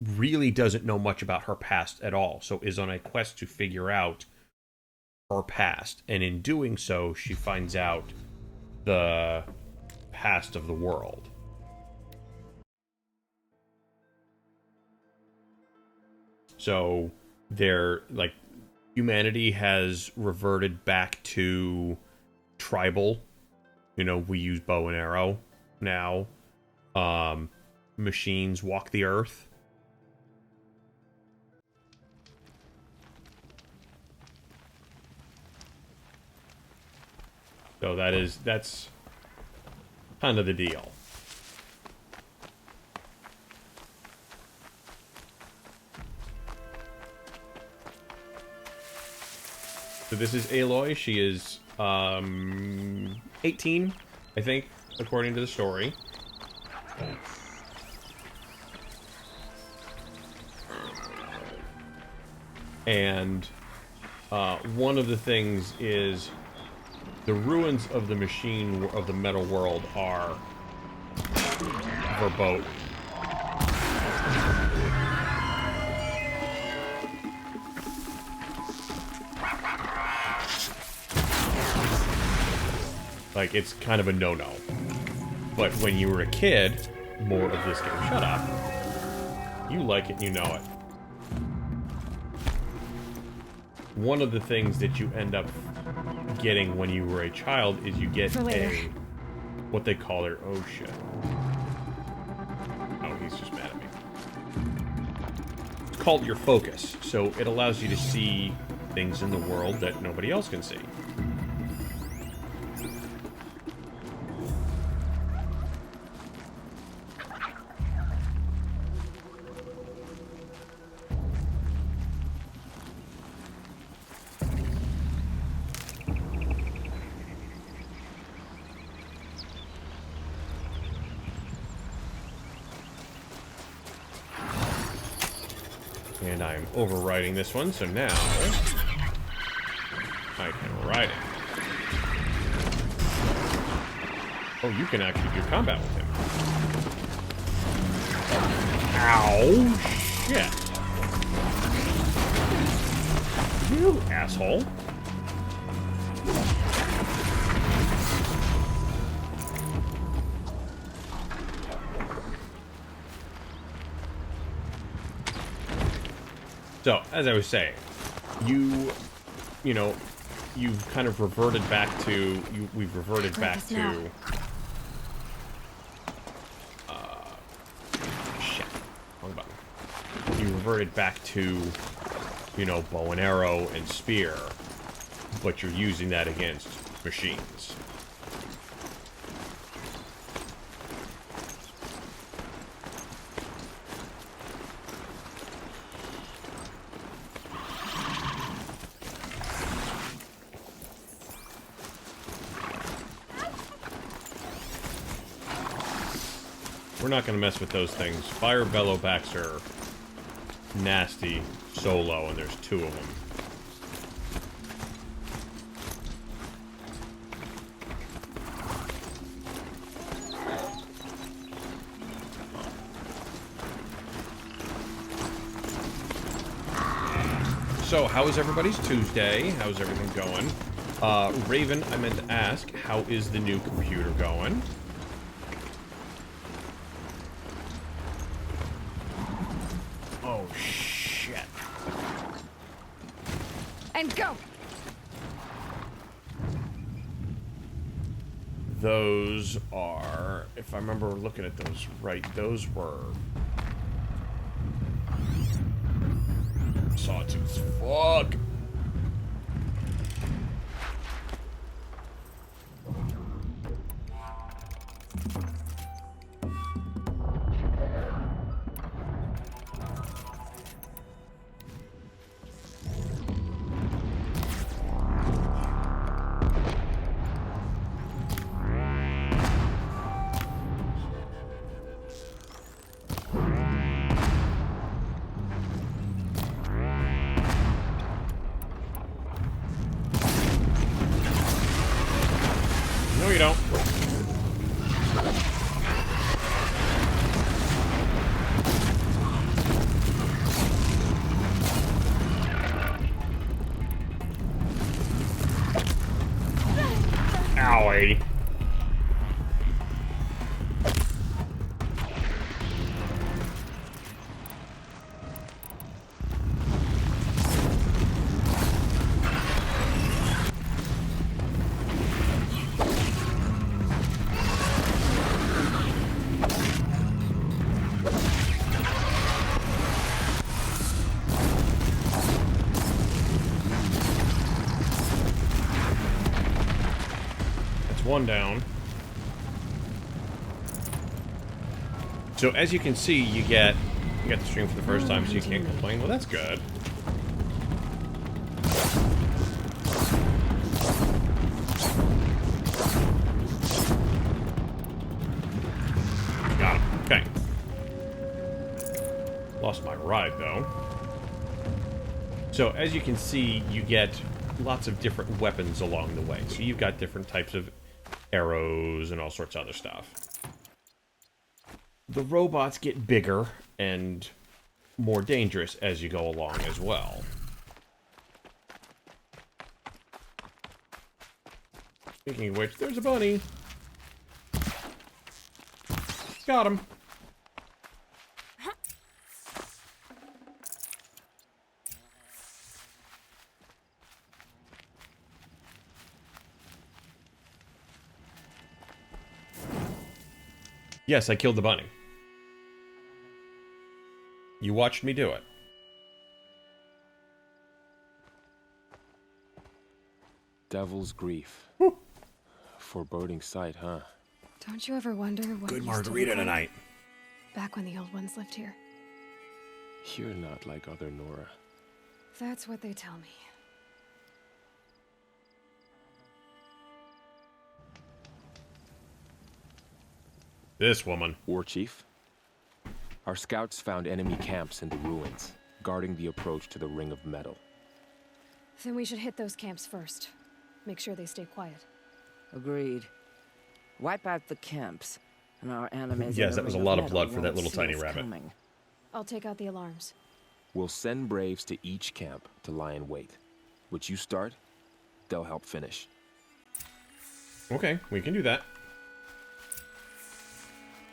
really doesn't know much about her past at all, so is on a quest to figure out her past. And in doing so, she finds out the past of the world. So they're like, humanity has reverted back to tribal. You know, we use bow and arrow now. Machines walk the earth. So that's kind of the deal. So this is Aloy. She is 18, I think, according to the story. And one of the things is the ruins of the machine of the metal world are verboten. Like, it's kind of a no-no. But when you were a kid, more of this game. Shut up. You like it and you know it. One of the things that you end up getting when you were a child is you get what they call their... Oh, shit. Oh, he's just mad at me. It's called your focus. So it allows you to see things in the world that nobody else can see. And I'm overriding this one, so now I can ride it. Oh, you can actually do combat with him. Ow! Shit! You asshole! So, as I was saying, you know, you've kind of reverted back to, we've reverted back to, shit, wrong button. You reverted back to, you know, bow and arrow and spear, but you're using that against machines. We're not going to mess with those things. Fire bellowbacks are nasty solo, and there's two of them. So, how is everybody's Tuesday? How's everything going? Raven, I meant to ask, how is the new computer going? Oh, shit. And go! Those are, if I remember looking at those right, those were sawtooths. Fuck! No, you don't. one down. So as you can see, you got the stream for the first time, so you can't complain. Well, that's good. Got him. Okay. Lost my ride, though. So, as you can see, you get lots of different weapons along the way. So you've got different types of arrows and all sorts of other stuff. The robots get bigger and more dangerous as you go along as well. Speaking of which, there's a bunny. Got him. Yes, I killed the bunny. You watched me do it. Devil's grief. Foreboding sight, huh? Don't you ever wonder what Good used margarita to look tonight. like back when the old ones lived here? You're not like other Nora. That's what they tell me. This woman. War Chief? Our scouts found enemy camps in the ruins, guarding the approach to the Ring of Metal. Then we should hit those camps first. Make sure they stay quiet. Agreed. Wipe out the camps, and our enemies. Yes, that was a lot of blood for that little tiny rabbit. Coming. I'll take out the alarms. We'll send Braves to each camp to lie in wait. Which you start, they'll help finish. Okay, we can do that.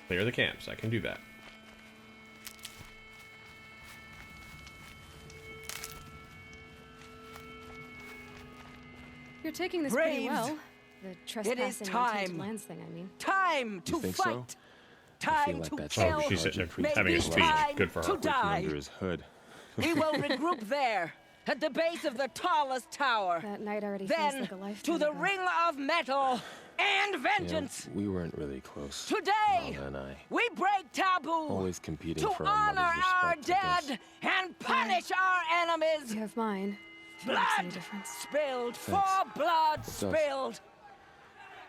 Clear the camps. I can do that. You're taking this Braves! pretty well. The trespassing on tainted lands thing, I mean. Time to think fight. so? I Time feel like to that's kill. Oh, she's sitting there Maybe having a speech. time Good for her. to die. Under his hood. We will regroup there, at the base of the tallest tower. That night already feels Then like a lifetime to the ago. Ring of Metal and vengeance. Yeah, we weren't really close. Today, Lana and I. we break taboo Always competing to for our honor mother's our respect, I guess. dead and punish our enemies. You have mine. If it makes any Blood difference. spilled, Thanks. for blood does. spilled.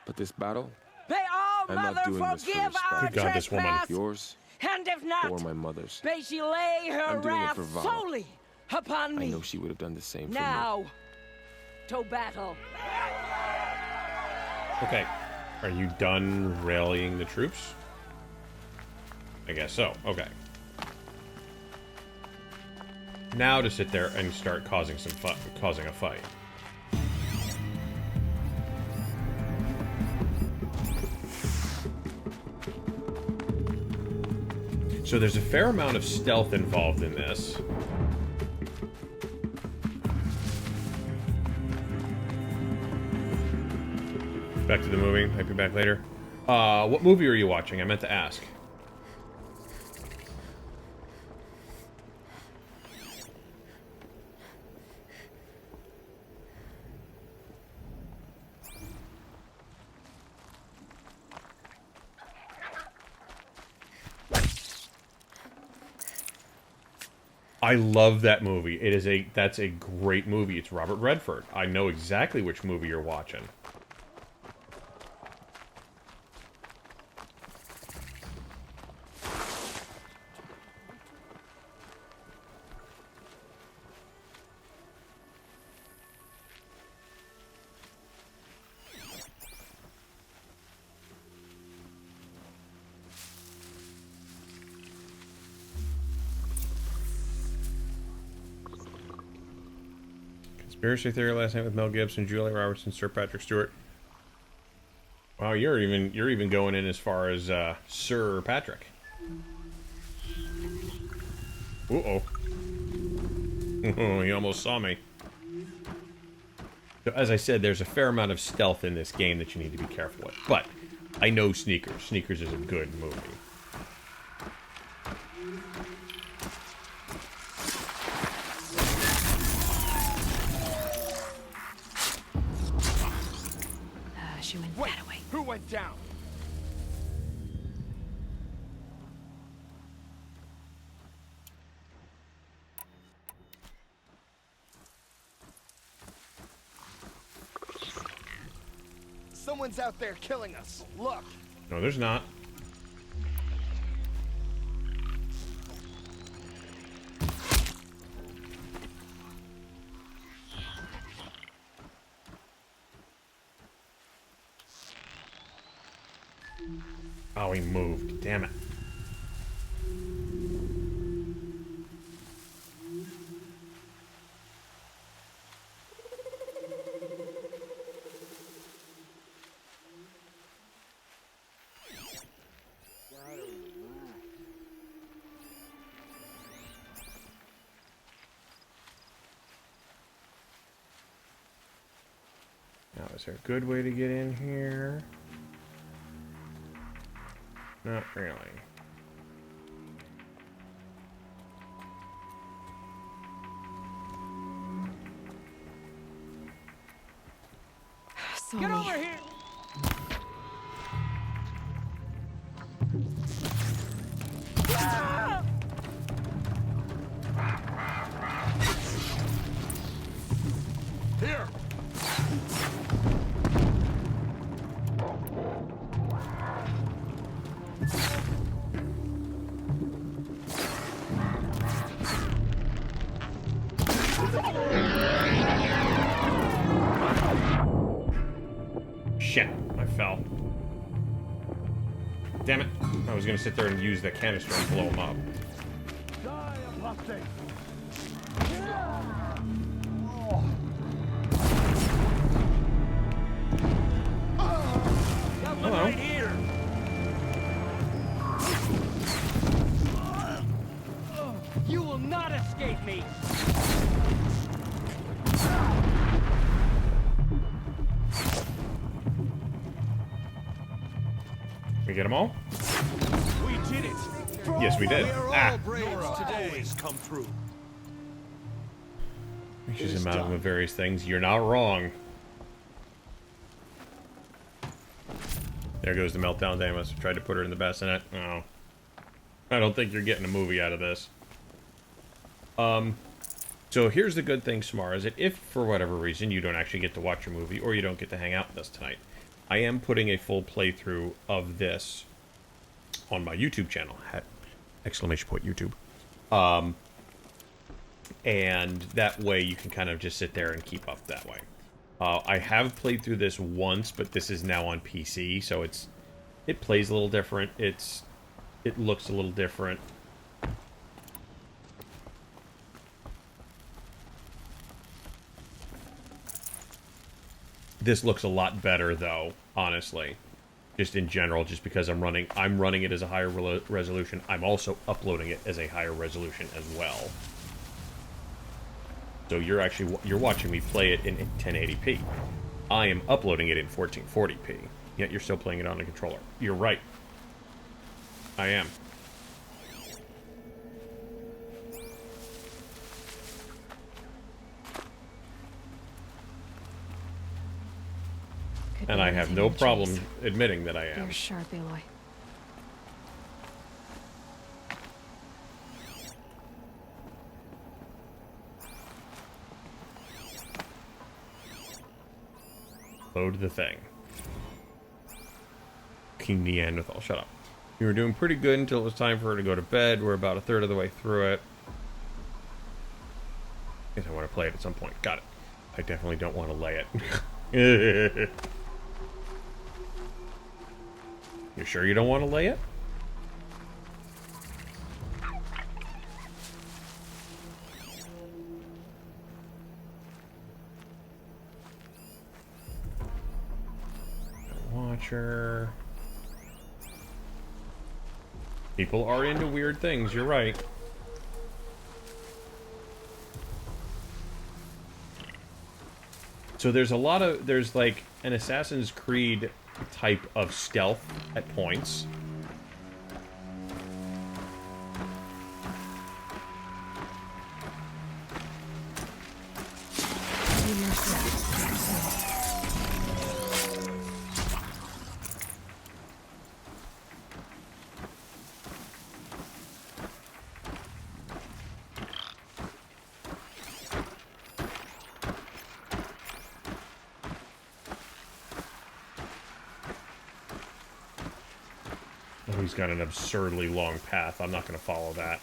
But this battle, May all I'm not mother doing this for forgive respect. our Good God, this woman. trespass, yours and if not, or my mother's. may she lay her I'm doing it wrath for Vala. solely upon me. I know she would have done the same for me. Now, to battle. Okay. Are you done rallying the troops? I guess so. Okay. Now to sit there and start causing a fight. So there's a fair amount of stealth involved in this. Back to the movie. Might be back later. What movie are you watching? I meant to ask. I love that movie. That's a great movie. It's Robert Redford. I know exactly which movie you're watching. Conspiracy theory last night with Mel Gibson, Julia Roberts, and Sir Patrick Stewart. Wow, you're even going in as far as Sir Patrick. Uh-oh. He almost saw me. So, as I said, there's a fair amount of stealth in this game that you need to be careful with. But I know Sneakers. Sneakers is a good movie. She went that way. Get down! Someone's out there killing us. Look! No, there's not. Oh, he moved. Damn it. Now, is there a good way to get in here? Not really. Get over here! Here! Shit, I fell. Damn it. I was gonna sit there and use that canister and blow him up. Die, apostate! Got one Hello. right here! You will not escape me! We get them all? We did it! Yes, we did. Ah. Today's come true. She's a amalgam of various things. You're not wrong. There goes the meltdown. They must have tried to put her in the bassinet. Oh. I don't think you're getting a movie out of this. So here's the good thing, Samara, is that if, for whatever reason, you don't actually get to watch a movie or you don't get to hang out with us tonight, I am putting a full playthrough of this on my YouTube channel. Exclamation point YouTube. And that way you can kind of just sit there and keep up that way. I have played through this once, but this is now on PC, so it plays a little different. It looks a little different. This looks a lot better, though, honestly. Just in general, just because I'm running it as a higher resolution. I'm also uploading it as a higher resolution as well. So you're watching me play it in 1080p. I am uploading it in 1440p. Yet you're still playing it on a controller. You're right. I am. Could And be I have anything no in the problem trees. admitting that I am. You're sharp, Aloy. Load the thing. King Neanderthal, shut up. You were doing pretty good until it was time for her to go to bed. We're about a third of the way through it. I guess I want to play it at some point. Got it. I definitely don't want to lay it. You sure you don't want to lay it? Watcher. People are into weird things, you're right. So there's like an Assassin's Creed type of stealth at points. he's got an absurdly long path. I'm not going to follow that.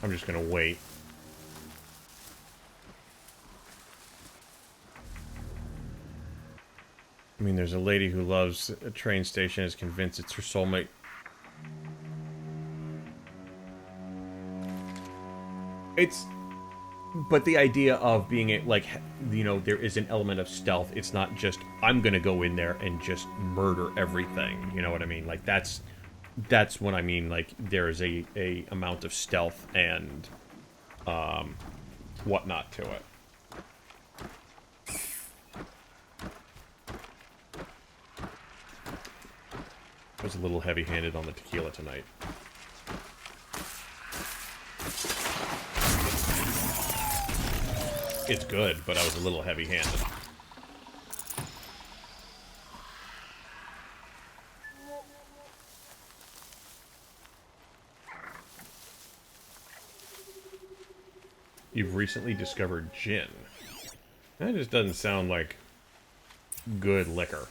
I'm just going to wait. I mean, there's a lady who loves a train station, is convinced it's her soulmate. But the idea of being, like, you know, there is an element of stealth. It's not just, I'm gonna go in there and just murder everything. You know what I mean? Like, that's what I mean. Like, there is a amount of stealth and, whatnot to it. I was a little heavy-handed on the tequila tonight. It's good, but I was a little heavy-handed. You've recently discovered gin. That just doesn't sound like good liquor.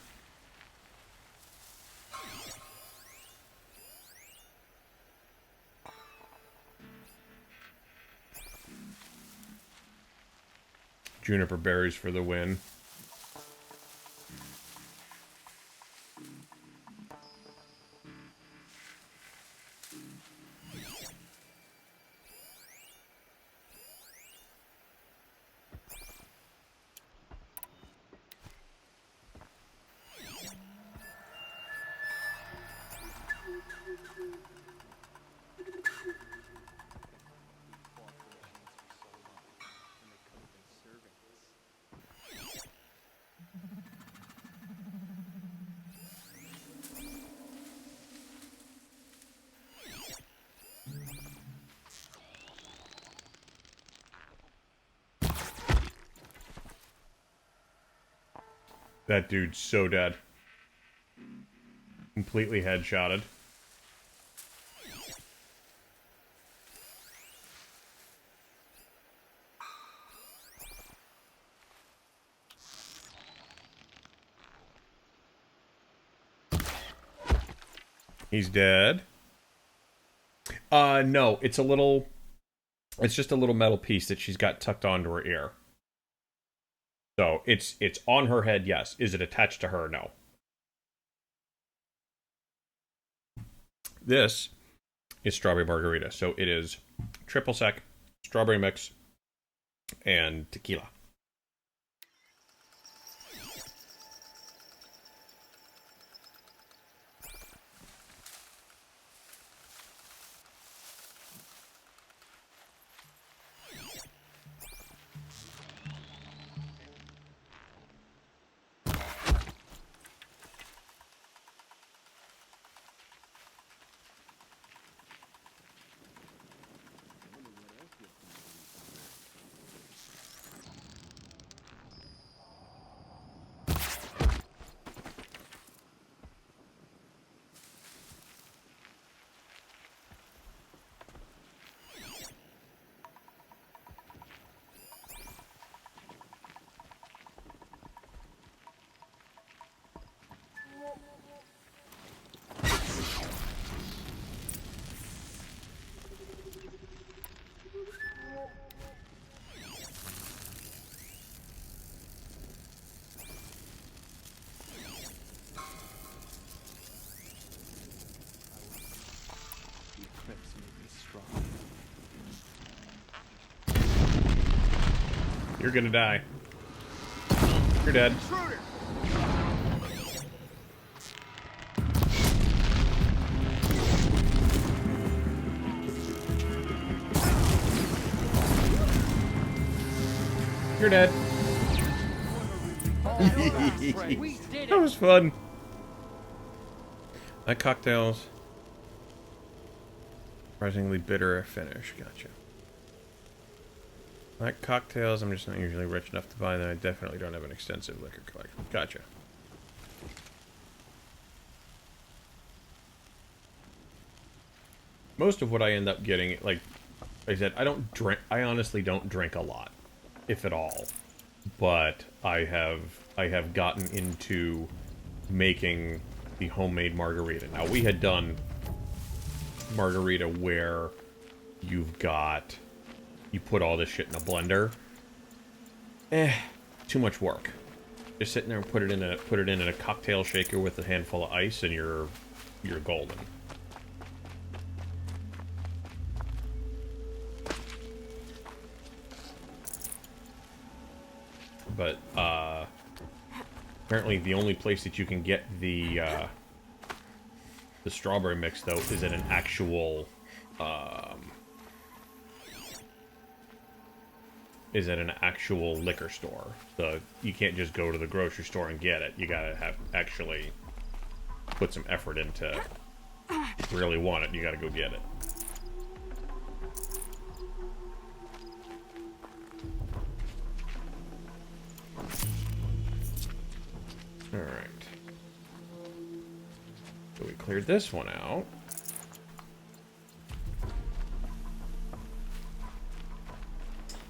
Juniper berries for the win. That dude's so dead. Completely headshotted. He's dead. No, it's just a little metal piece that she's got tucked onto her ear. So, it's on her head, yes. Is it attached to her? No. This is strawberry margarita. So, it is triple sec, strawberry mix, and tequila. You're gonna die. You're dead. Intruder! You're dead. That was fun. That cocktail's surprisingly bitter finish. Gotcha. Like cocktails, I'm just not usually rich enough to buy them. I definitely don't have an extensive liquor collection. Gotcha. Most of what I end up getting, like I said, I don't drink. I honestly don't drink a lot, if at all. But I have gotten into making the homemade margarita. Now, we had done margarita where you put all this shit in a blender. Too much work. Just sitting there and put it in a cocktail shaker with a handful of ice, and you're golden. But apparently the only place that you can get the strawberry mix, though, is at an actual liquor store. So you can't just go to the grocery store and get it. You gotta actually put some effort into. If you really want it, you gotta go get it. Alright. So we cleared this one out.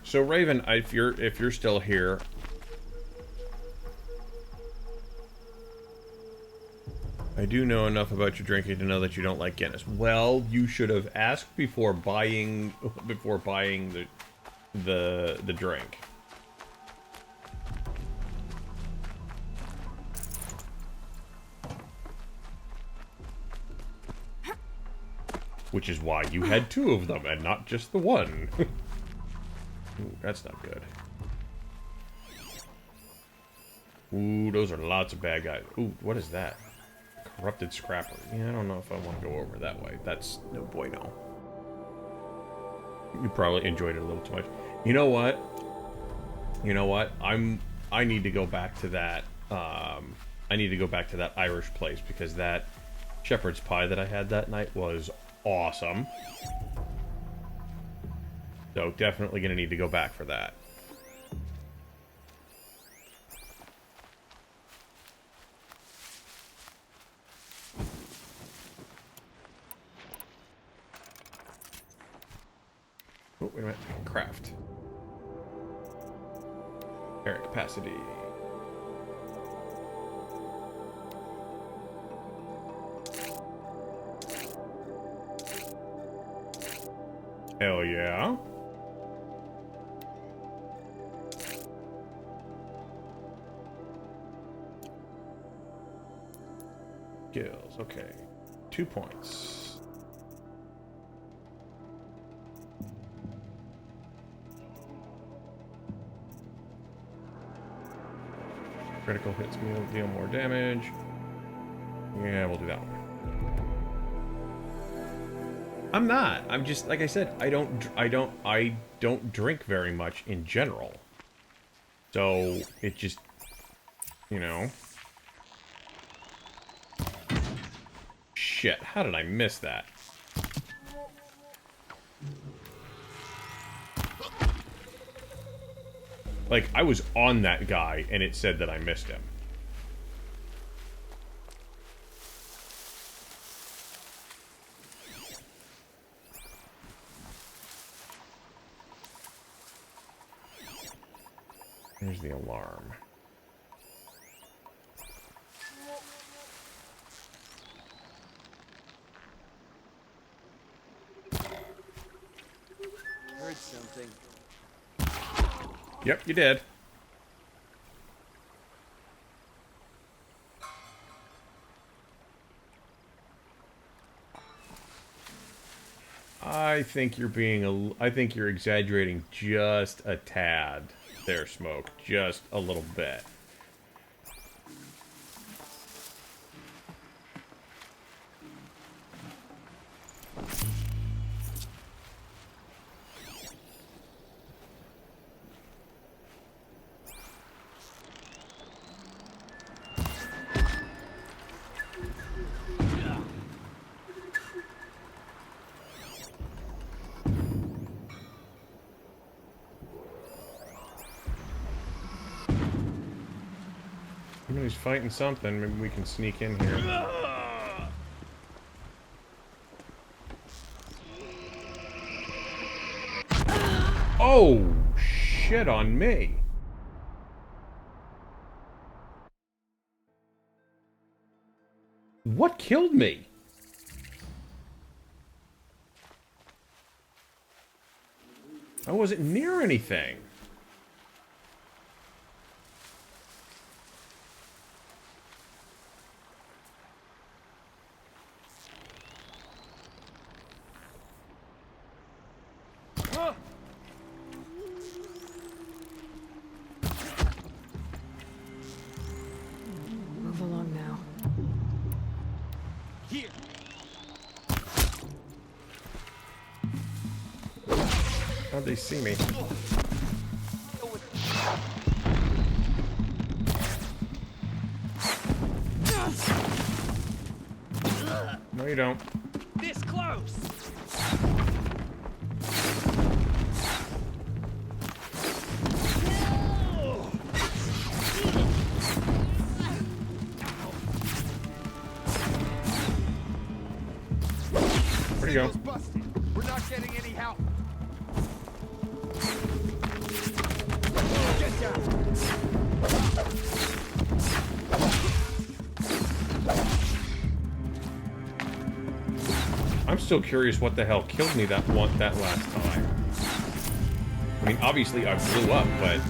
So Raven, if you're still here, I do know enough about your drinking to know that you don't like Guinness. Well, you should have asked before buying the drink. Which is why you had 2 of them and not just the one. Ooh, that's not good. Ooh, those are lots of bad guys. Ooh, what is that? Corrupted scrapper. Yeah, I don't know if I want to go over that way. That's no bueno. You probably enjoyed it a little too much. You know what? I need to go back to that. I need to go back to that Irish place because that shepherd's pie that I had that night was awesome. So definitely gonna need to go back for that. Oh, wait a minute. Craft. Air capacity. Hell yeah. Skills, okay. 2 points. Critical hits deal more damage. Yeah, we'll do that one. I'm not. I'm just, like I said, I don't drink very much in general. So it just, you know. Shit, how did I miss that? Like, I was on that guy, and it said that I missed him. Here's the alarm. Heard something. Yep, you did. I think you're exaggerating just a tad there, Smoke. Just a little bit. Somebody's fighting something. Maybe we can sneak in here. Oh, shit on me. killed me. I wasn't near anything. Move along now. Here. How'd they see me? No, you don't. This close. Where'd he go? Signal's busted. We're not getting any help. Get down. I'm still curious what the hell killed me that last time. I mean, obviously I blew up, but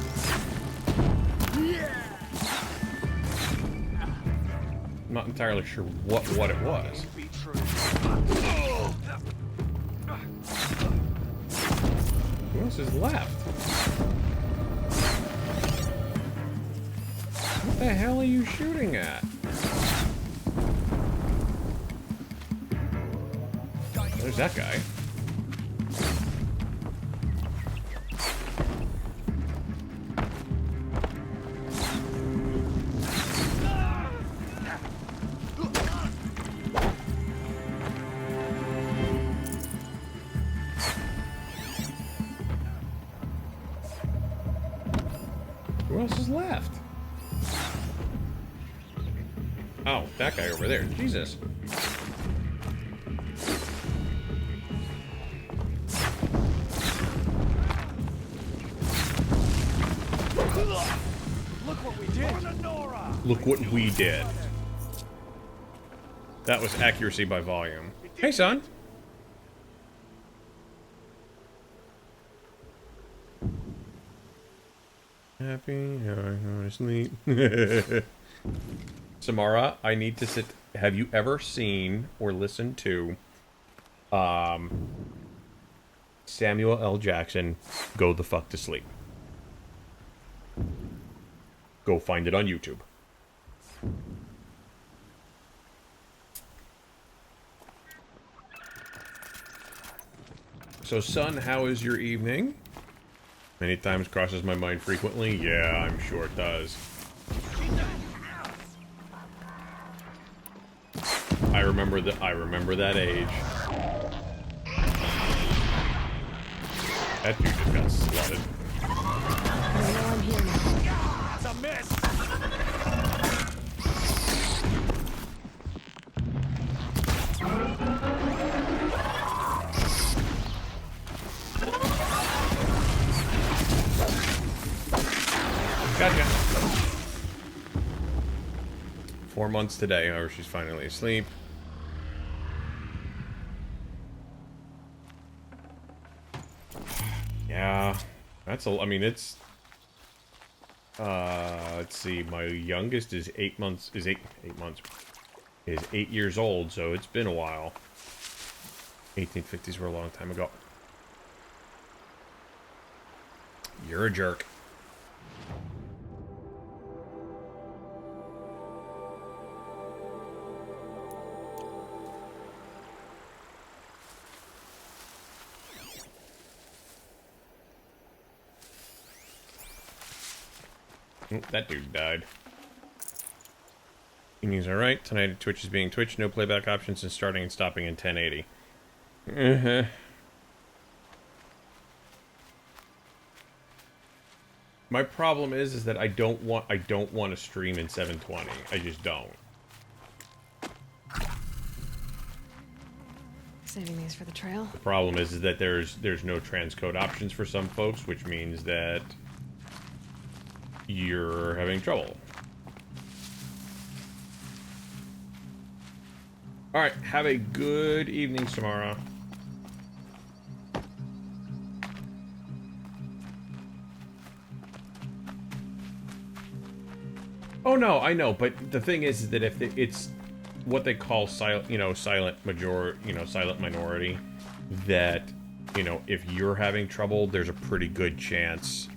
I'm not entirely sure what it was. Be true. Who else is left? What the hell are you shooting at? There's that guy. Who else is left? Oh, that guy over there. Jesus. Look what we did. Look what we did. That was accuracy by volume. Hey, son. Happy, I go to sleep. Samara, I need to sit. Have you ever seen or listened to Samuel L. Jackson Go the Fuck to Sleep? Go find it on YouTube. So, son, how is your evening? Many times crosses my mind frequently. Yeah, I'm sure it does. I remember that age. That dude just got slotted. I know I'm here now. It's a miss. Gotcha. 4 months today. However, she's finally asleep. Yeah, that's a. I mean, it's. Let's see. My youngest is 8 months. Is 8 months. Is 8 years old. So it's been a while. 1850s were a long time ago. You're a jerk. Oh, that dude died. Evening's alright. Tonight Twitch is being Twitch. No playback options and starting and stopping in 1080. My problem is that I don't want to stream in 720. I just don't. Saving these for the trail. The problem is that there's no transcode options for some folks, which means that you're having trouble. Alright, have a good evening, Samara. Oh no, I know, but the thing is that if it's what they call silent, silent minority, that, if you're having trouble, there's a pretty good chance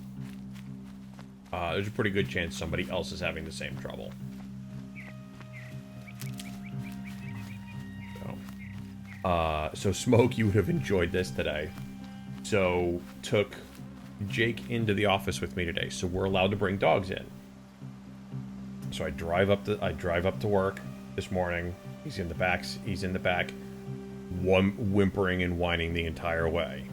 somebody else is having the same trouble. So Smoke, you would have enjoyed this today. So took Jake into the office with me today, so we're allowed to bring dogs in. So I drive up to work this morning. He's in the back, whimpering and whining the entire way.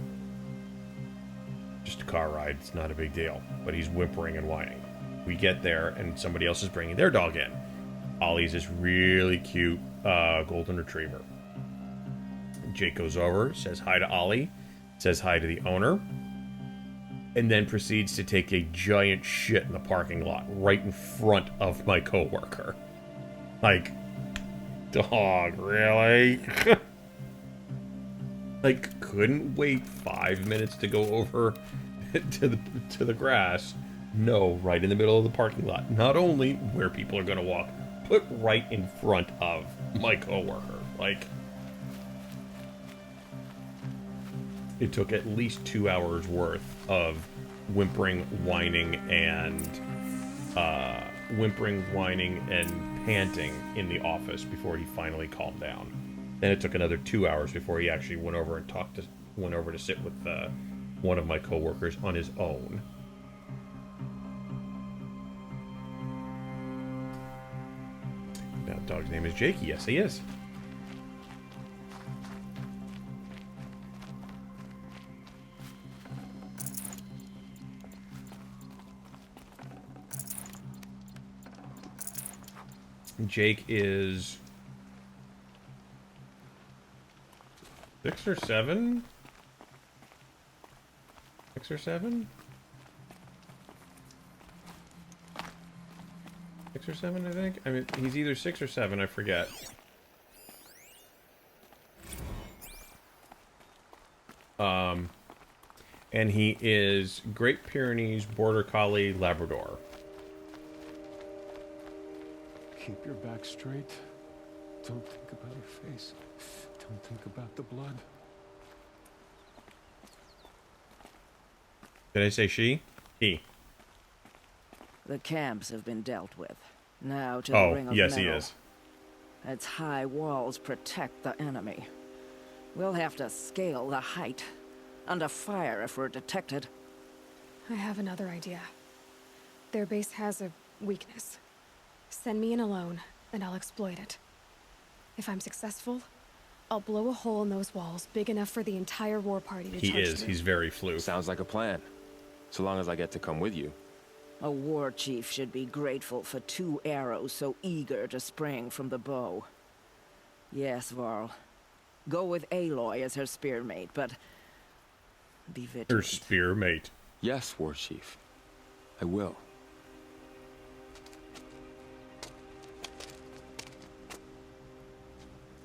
Just a car ride, it's not a big deal, but he's whimpering and whining. We get there, and somebody else is bringing their dog in. Ollie's this really cute golden retriever. Jake goes over, says hi to Ollie, says hi to the owner, and then proceeds to take a giant shit in the parking lot right in front of my coworker. Like, dog, really? Like, couldn't wait 5 minutes to go over to the grass. No, right in the middle of the parking lot. Not only where people are going to walk, but right in front of my coworker. Like, it took at least 2 hours worth of whimpering, whining, and panting in the office before he finally calmed down. Then it took another 2 hours before he actually went over to sit with one of my coworkers on his own. Now, the dog's name is Jakey. Yes, he is. Jake is 6 or 7? 6 or 7? 6 or 7, I think. I mean, he's either 6 or 7, I forget. And he is Great Pyrenees Border Collie Labrador. Keep your back straight. Don't think about her face. Don't think about the blood. Did I say she? He. The camps have been dealt with. Now to the Ring of yes, Metal. he is. Its high walls protect the enemy. We'll have to scale the height. Under fire if we're detected. I have another idea. Their base has a weakness. Send me in alone, and I'll exploit it. If I'm successful, I'll blow a hole in those walls big enough for the entire war party to charge through. He's very fluked. Sounds like a plan. So long as I get to come with you. A war chief should be grateful for 2 arrows so eager to spring from the bow. Yes, Varl. Go with Aloy as her spearmate, but be vigilant. Her spearmate. Yes, War Chief. I will.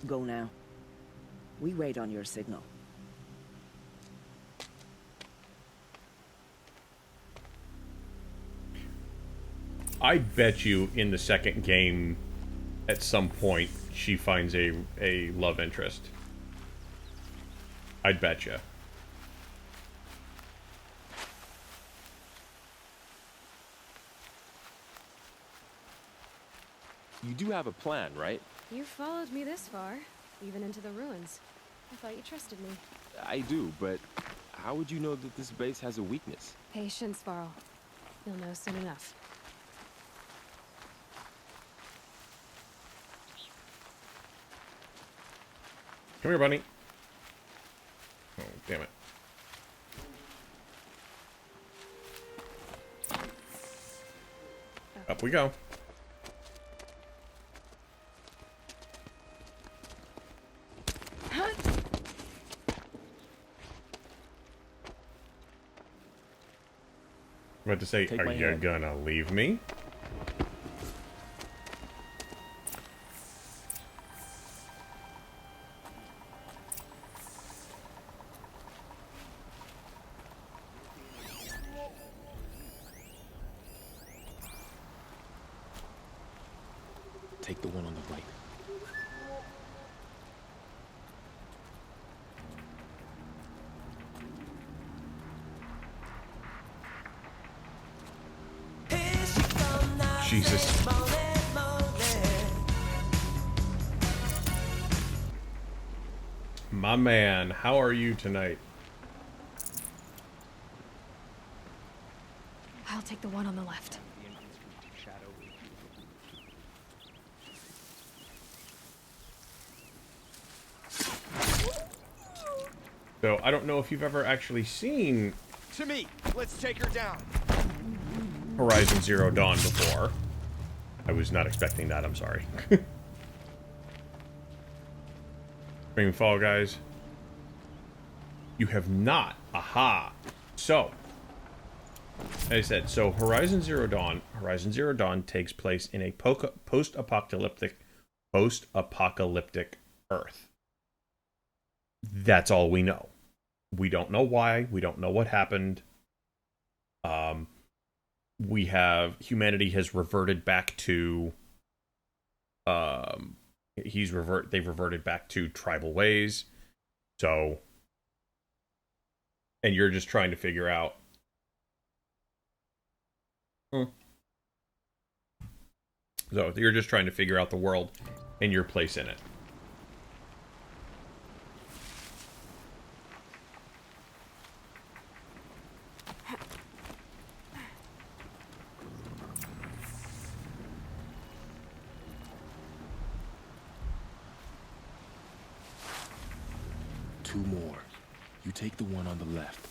Go now. We wait on your signal. I bet you in the second game, at some point, she finds a love interest. I'd bet you. You do have a plan, right? You followed me this far, even into the ruins. I thought you trusted me. I do, but how would you know that this base has a weakness? Patience, Varl. You'll know soon enough. Come here, bunny. Oh, damn it. Up we go. I'm about to say, Take are my you hand. gonna leave me? take the one on the right. Jesus. My man, how are you tonight? I'll take the one on the left. So, I don't know if you've ever actually seen To me. Let's take her down. Horizon Zero Dawn before. I was not expecting that, I'm sorry. Bring Fall Guys. You have not. Aha. So, as I said, so Horizon Zero Dawn takes place in a post-apocalyptic Earth. That's all we know. We don't know why. We don't know what happened. Humanity has reverted back to they've reverted back to tribal ways. So, and you're just trying to figure out So you're just trying to figure out the world and your place in it. Two more. You take the one on the left.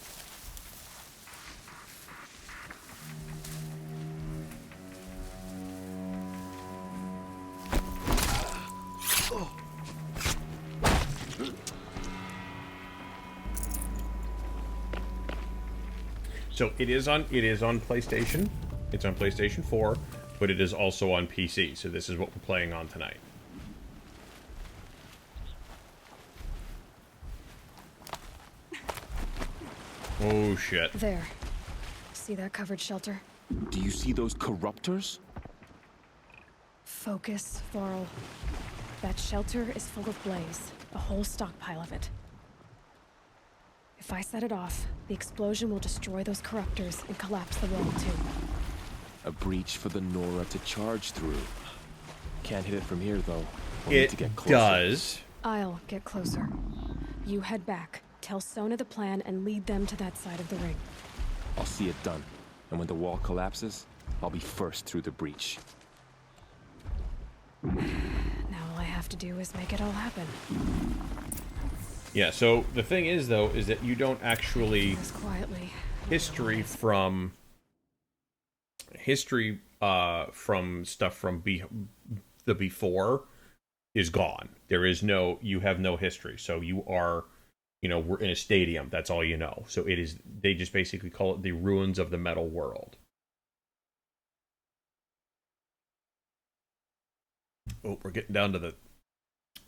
So it is on PlayStation. It's on PlayStation 4, but it is also on PC. So this is what we're playing on tonight. Oh shit. There. See that covered shelter? Do you see those corruptors? Focus, Varl. That shelter is full of blaze. A whole stockpile of it. If I set it off, the explosion will destroy those corruptors and collapse the wall too. A breach for the Nora to charge through. Can't hit it from here, though. We'll need to get It closer. does. I'll get closer. You head back, tell Sona the plan, and lead them to that side of the ring. I'll see it done. And when the wall collapses, I'll be first through the breach. Now all I have to do is make it all happen. Yeah, so the thing is, though, is that you don't actually... As quietly. History from stuff from the before is gone. There is no... You have no history. So you are... You know, we're in a stadium. That's all you know. So it is... They just basically call it the ruins of the metal world. Oh, we're getting down to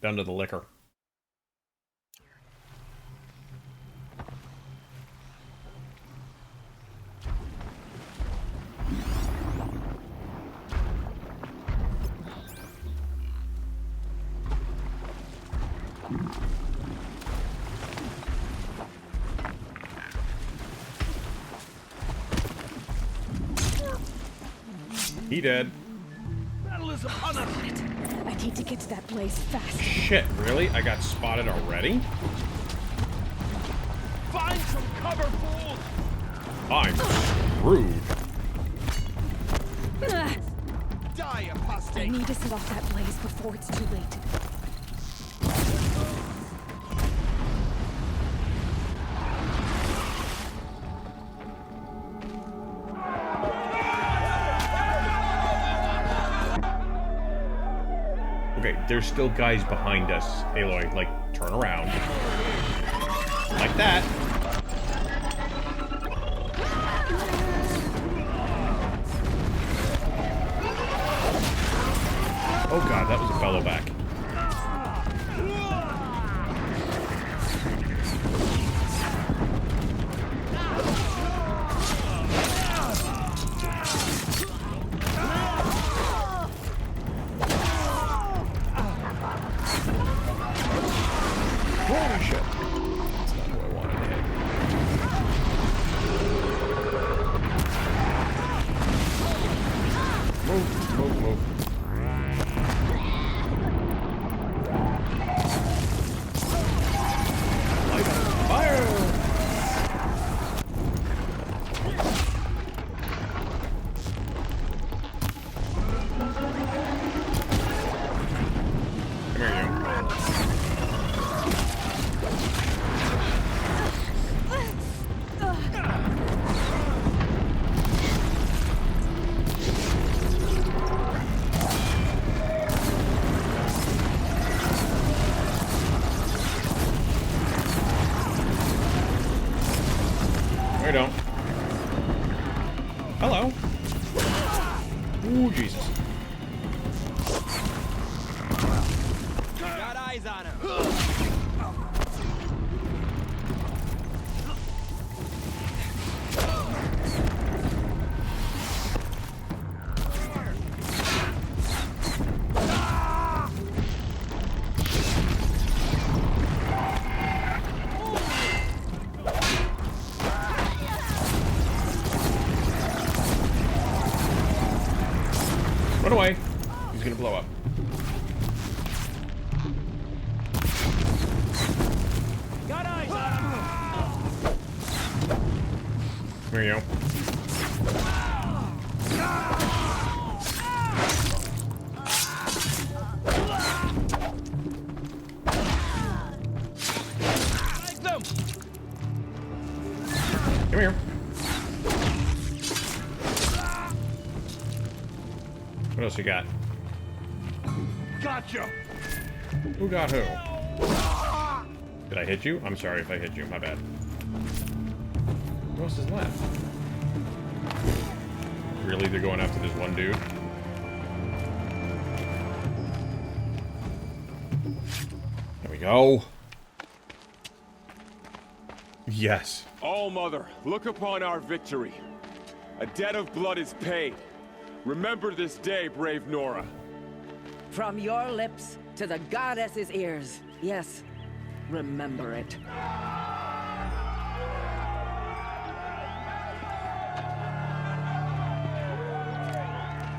the liquor. He dead. Battle is upon us. I need to get to that blaze fast. Shit, really? I got spotted already? Find some cover, fools. I'm screwed. Die, I apostate. need to set off that blaze before it's too late. Okay, there's still guys behind us, Aloy. Like, turn around. Like that. Oh god, that was a fellow back. I don't. Hello. Ooh, Jesus. Got eyes on him. Run away. He's gonna blow up. Got eyes on him. There you go. Like them. Come here. What else you got? Gotcha. Who got who? Did I hit you? I'm sorry if I hit you. My bad. Who else is left? Really? They're going after this one dude? There we go. Yes. All Mother, look upon our victory. A debt of blood is paid. Remember this day, brave Nora. From your lips to the goddess's ears. Yes, remember it.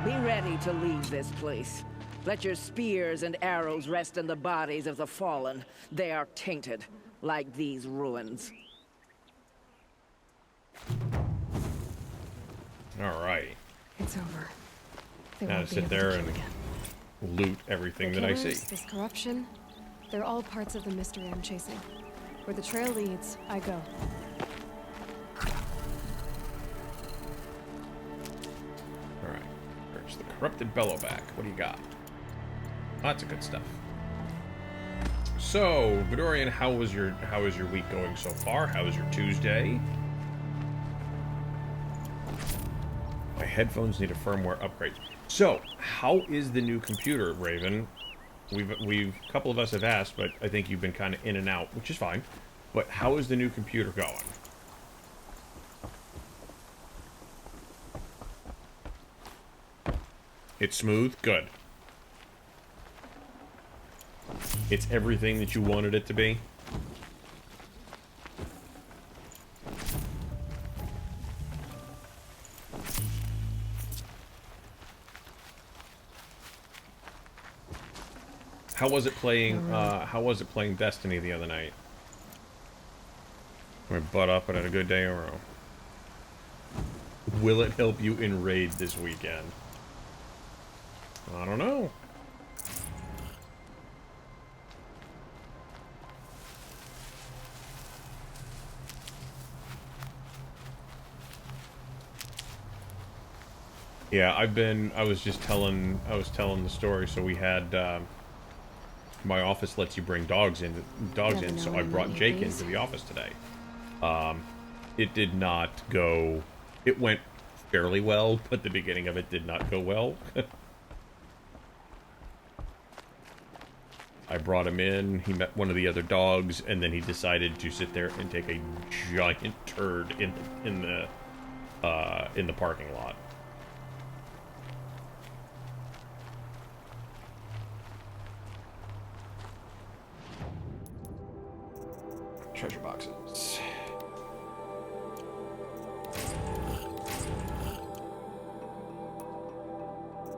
Be ready to leave this place. Let your spears and arrows rest in the bodies of the fallen. They are tainted, like these ruins. Alright. It's over. They Now won't be sit able to there kill and again. loot everything The that I see. killers, this corruption, they're all parts of the mystery I'm chasing. Where the trail leads, I go. Alright. There's the corrupted bellowback. What do you got? Lots of good stuff. So, Vidorian, how is your week going so far? How is your Tuesday? My headphones need a firmware upgrade. So, how is the new computer, Raven? A couple of us have asked, but I think you've been kind of in and out, which is fine. But how is the new computer going? It's smooth? Good. It's everything that you wanted it to be? How was it playing, Destiny the other night? My butt up and had a good day in a row. Will it help you in Raid this weekend? I don't know. Yeah, I was telling the story. So we had, my office lets you bring dogs in, so I brought Jake into the office today. It did not go, it went fairly well, but the beginning of it did not go well. I brought him in, he met one of the other dogs, and then he decided to sit there and take a giant turd in the parking lot. Treasure boxes.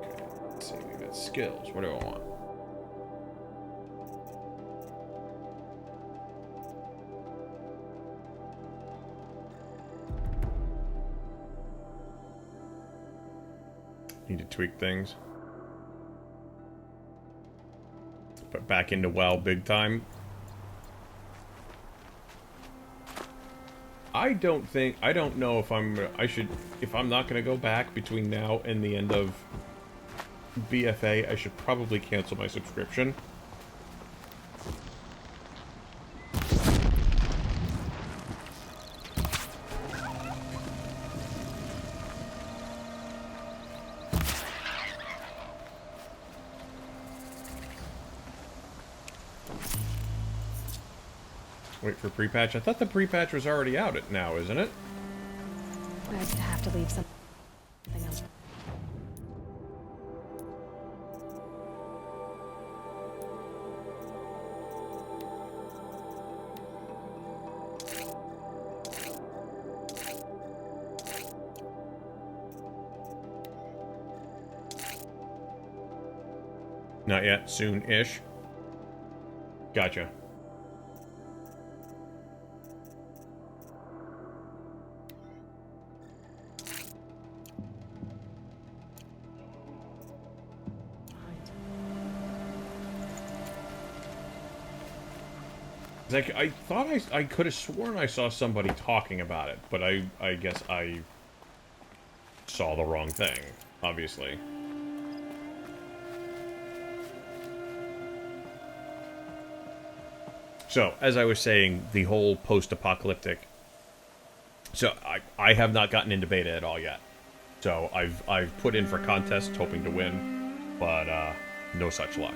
Okay, let's see, we got skills. What do I want? Need to tweak things. But back into WoW big time. I don't know if if I'm not going to go back between now and the end of BFA, I should probably cancel my subscription. Wait for pre-patch. I thought the pre-patch was already out now, isn't it? I'd have to leave something else. Not yet. Soon-ish. Gotcha. Like, I thought I could have sworn I saw somebody talking about it, but I guess I saw the wrong thing, obviously. So, as I was saying, the whole post-apocalyptic... So, I have not gotten into beta at all yet. So, I've put in for contests hoping to win, but no such luck.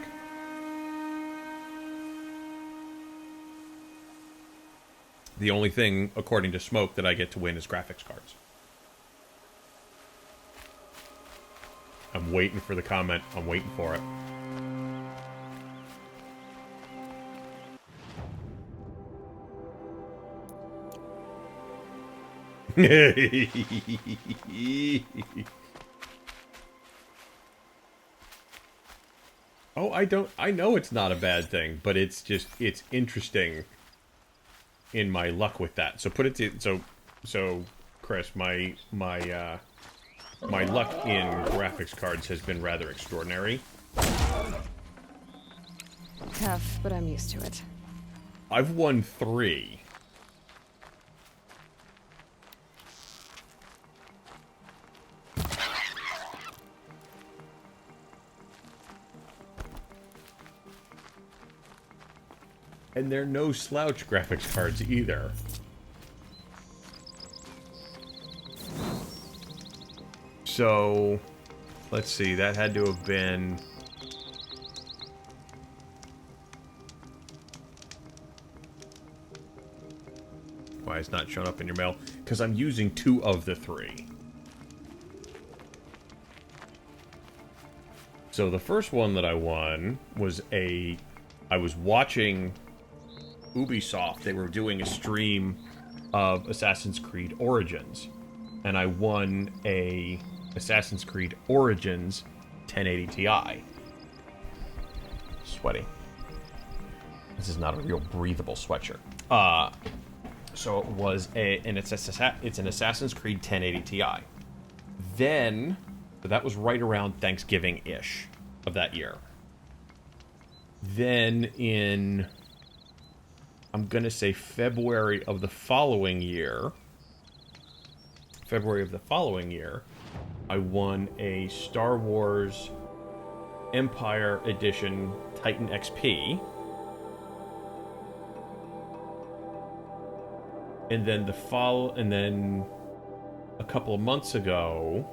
The only thing, according to Smoke, that I get to win is graphics cards. I'm waiting for the comment. I'm waiting for it. Oh, I know it's not a bad thing, but it's interesting in my luck with that. So put it to, so Chris, my luck in graphics cards has been rather extraordinary. Tough, but I'm used to it. I've won 3. And they're no slouch graphics cards either. So, let's see, that had to have been... Why it's not showing up in your mail? Because I'm using 2 of the 3. So the first one that I won was I was watching Ubisoft. They were doing a stream of Assassin's Creed Origins. And I won a Assassin's Creed Origins 1080 Ti. Sweaty. This is not a real breathable sweatshirt. So it was it's an Assassin's Creed 1080 Ti. Then, that was right around Thanksgiving-ish of that year. Then in, I'm gonna say February of the following year, I won a Star Wars Empire Edition Titan XP. And then a couple of months ago,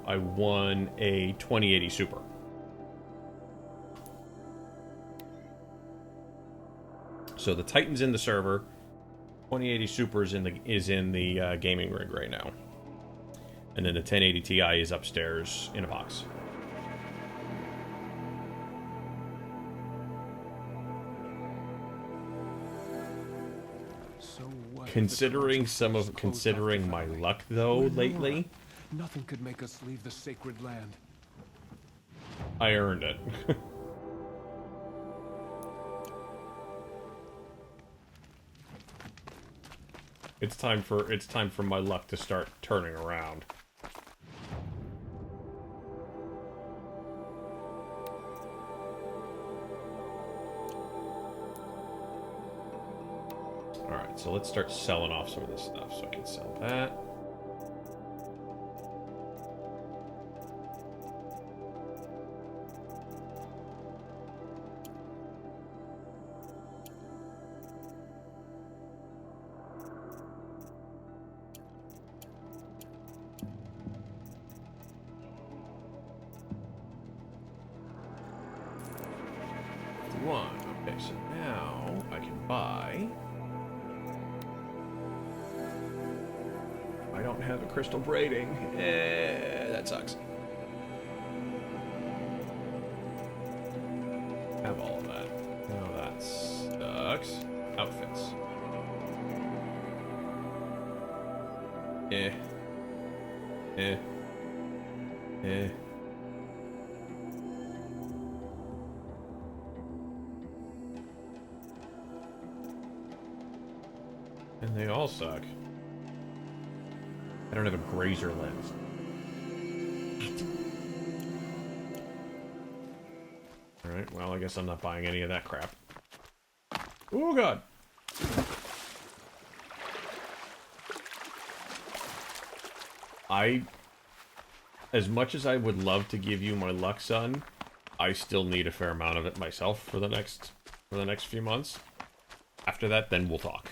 I won a 2080 Super. So the Titan's in the server, 2080 Super is in the gaming rig right now, and then the 1080 Ti is upstairs in a box. Considering my luck though lately, nothing could make us leave the sacred land. I earned it. It's time for my luck to start turning around. Alright, so let's start selling off some of this stuff. So I can sell that. Okay, so don't have a crystal braiding. That sucks. Have all of that. Oh, that sucks. Outfits. Eh. Eh. Eh. And they all suck. I don't have a grazer lens. Alright, well, I guess I'm not buying any of that crap. Oh, God! As much as I would love to give you my luck, son, I still need a fair amount of it myself for the next few months. After that, then we'll talk.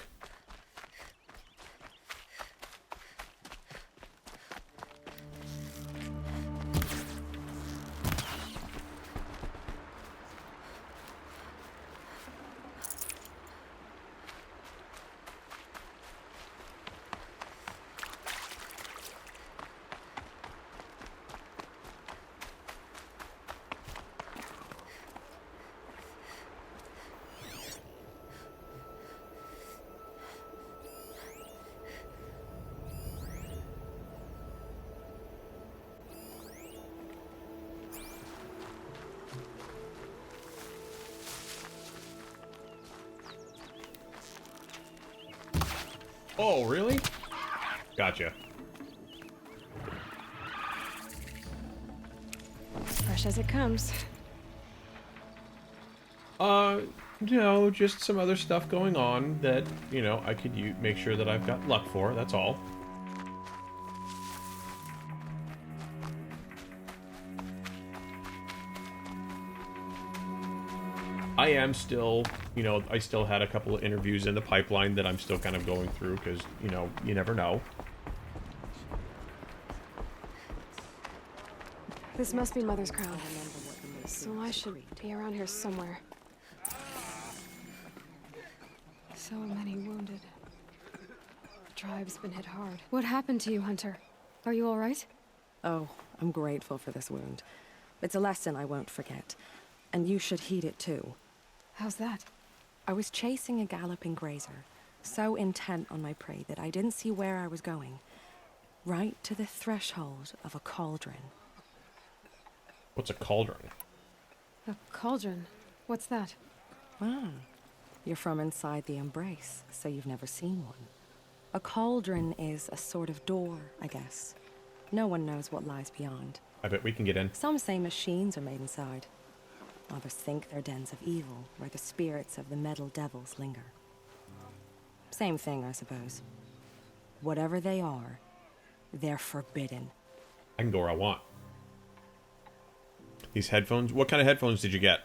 Oh, really? Gotcha. Fresh as it comes. No, just some other stuff going on that, you know, I could make sure that I've got luck for, that's all. I am still, you know, I still had a couple of interviews in the pipeline that I'm still kind of going through because, you know, you never know. This must be Mother's crown. So I should be around here somewhere. So many wounded. The tribe's been hit hard. What happened to you, Hunter? Are you all right? Oh, I'm grateful for this wound. It's a lesson I won't forget. And you should heed it too. How's that? I was chasing a galloping grazer, so intent on my prey that I didn't see where I was going. Right to the threshold of a cauldron. What's a cauldron? A cauldron? What's that? Ah, you're from inside the Embrace, so you've never seen one. A cauldron is a sort of door, I guess. No one knows what lies beyond. I bet we can get in. Some say machines are made inside. Others think they're dens of evil, where the spirits of the metal devils linger. Same thing, I suppose. Whatever they are, they're forbidden. I can go where I want. These headphones, what kind of headphones did you get?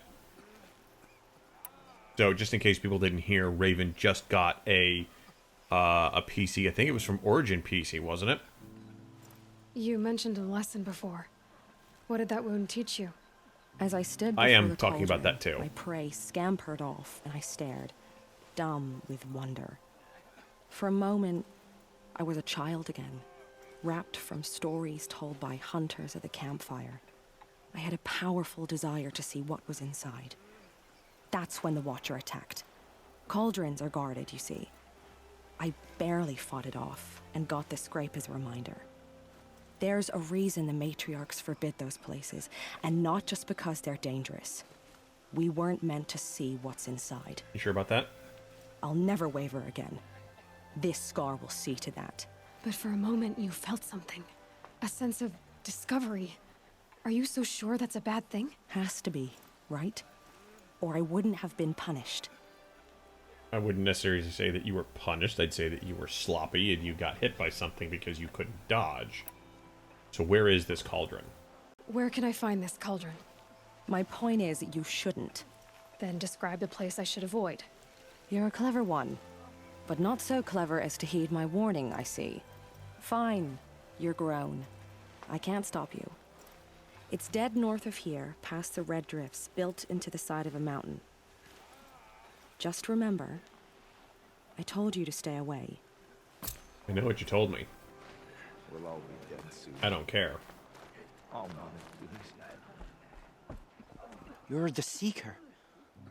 So, just in case people didn't hear, Raven just got a PC. I think it was from Origin PC, wasn't it? You mentioned a lesson before. What did that wound teach you? As I stood I before am the talking about cauldron, that too. my prey scampered off, and I stared, dumb with wonder. For a moment, I was a child again, wrapped from stories told by hunters at the campfire. I had a powerful desire to see what was inside. That's when the Watcher attacked. Cauldrons are guarded, you see. I barely fought it off, and got the scrape as a reminder. There's a reason the matriarchs forbid those places, and not just because they're dangerous. We weren't meant to see what's inside. You sure about that? I'll never waver again. This scar will see to that. But for a moment you felt something. A sense of discovery. Are you so sure that's a bad thing? Has to be, right? Or I wouldn't have been punished. I wouldn't necessarily say that you were punished. I'd say that you were sloppy and you got hit by something because you couldn't dodge. So where is this cauldron? Where can I find this cauldron? My point is, you shouldn't. Then describe the place I should avoid. You're a clever one. But not so clever as to heed my warning, I see. Fine. You're grown. I can't stop you. It's dead north of here, past the red drifts, built into the side of a mountain. Just remember, I told you to stay away. I know what you told me. We'll all be dead soon. I don't care. Oh, Mother, please. You're the Seeker.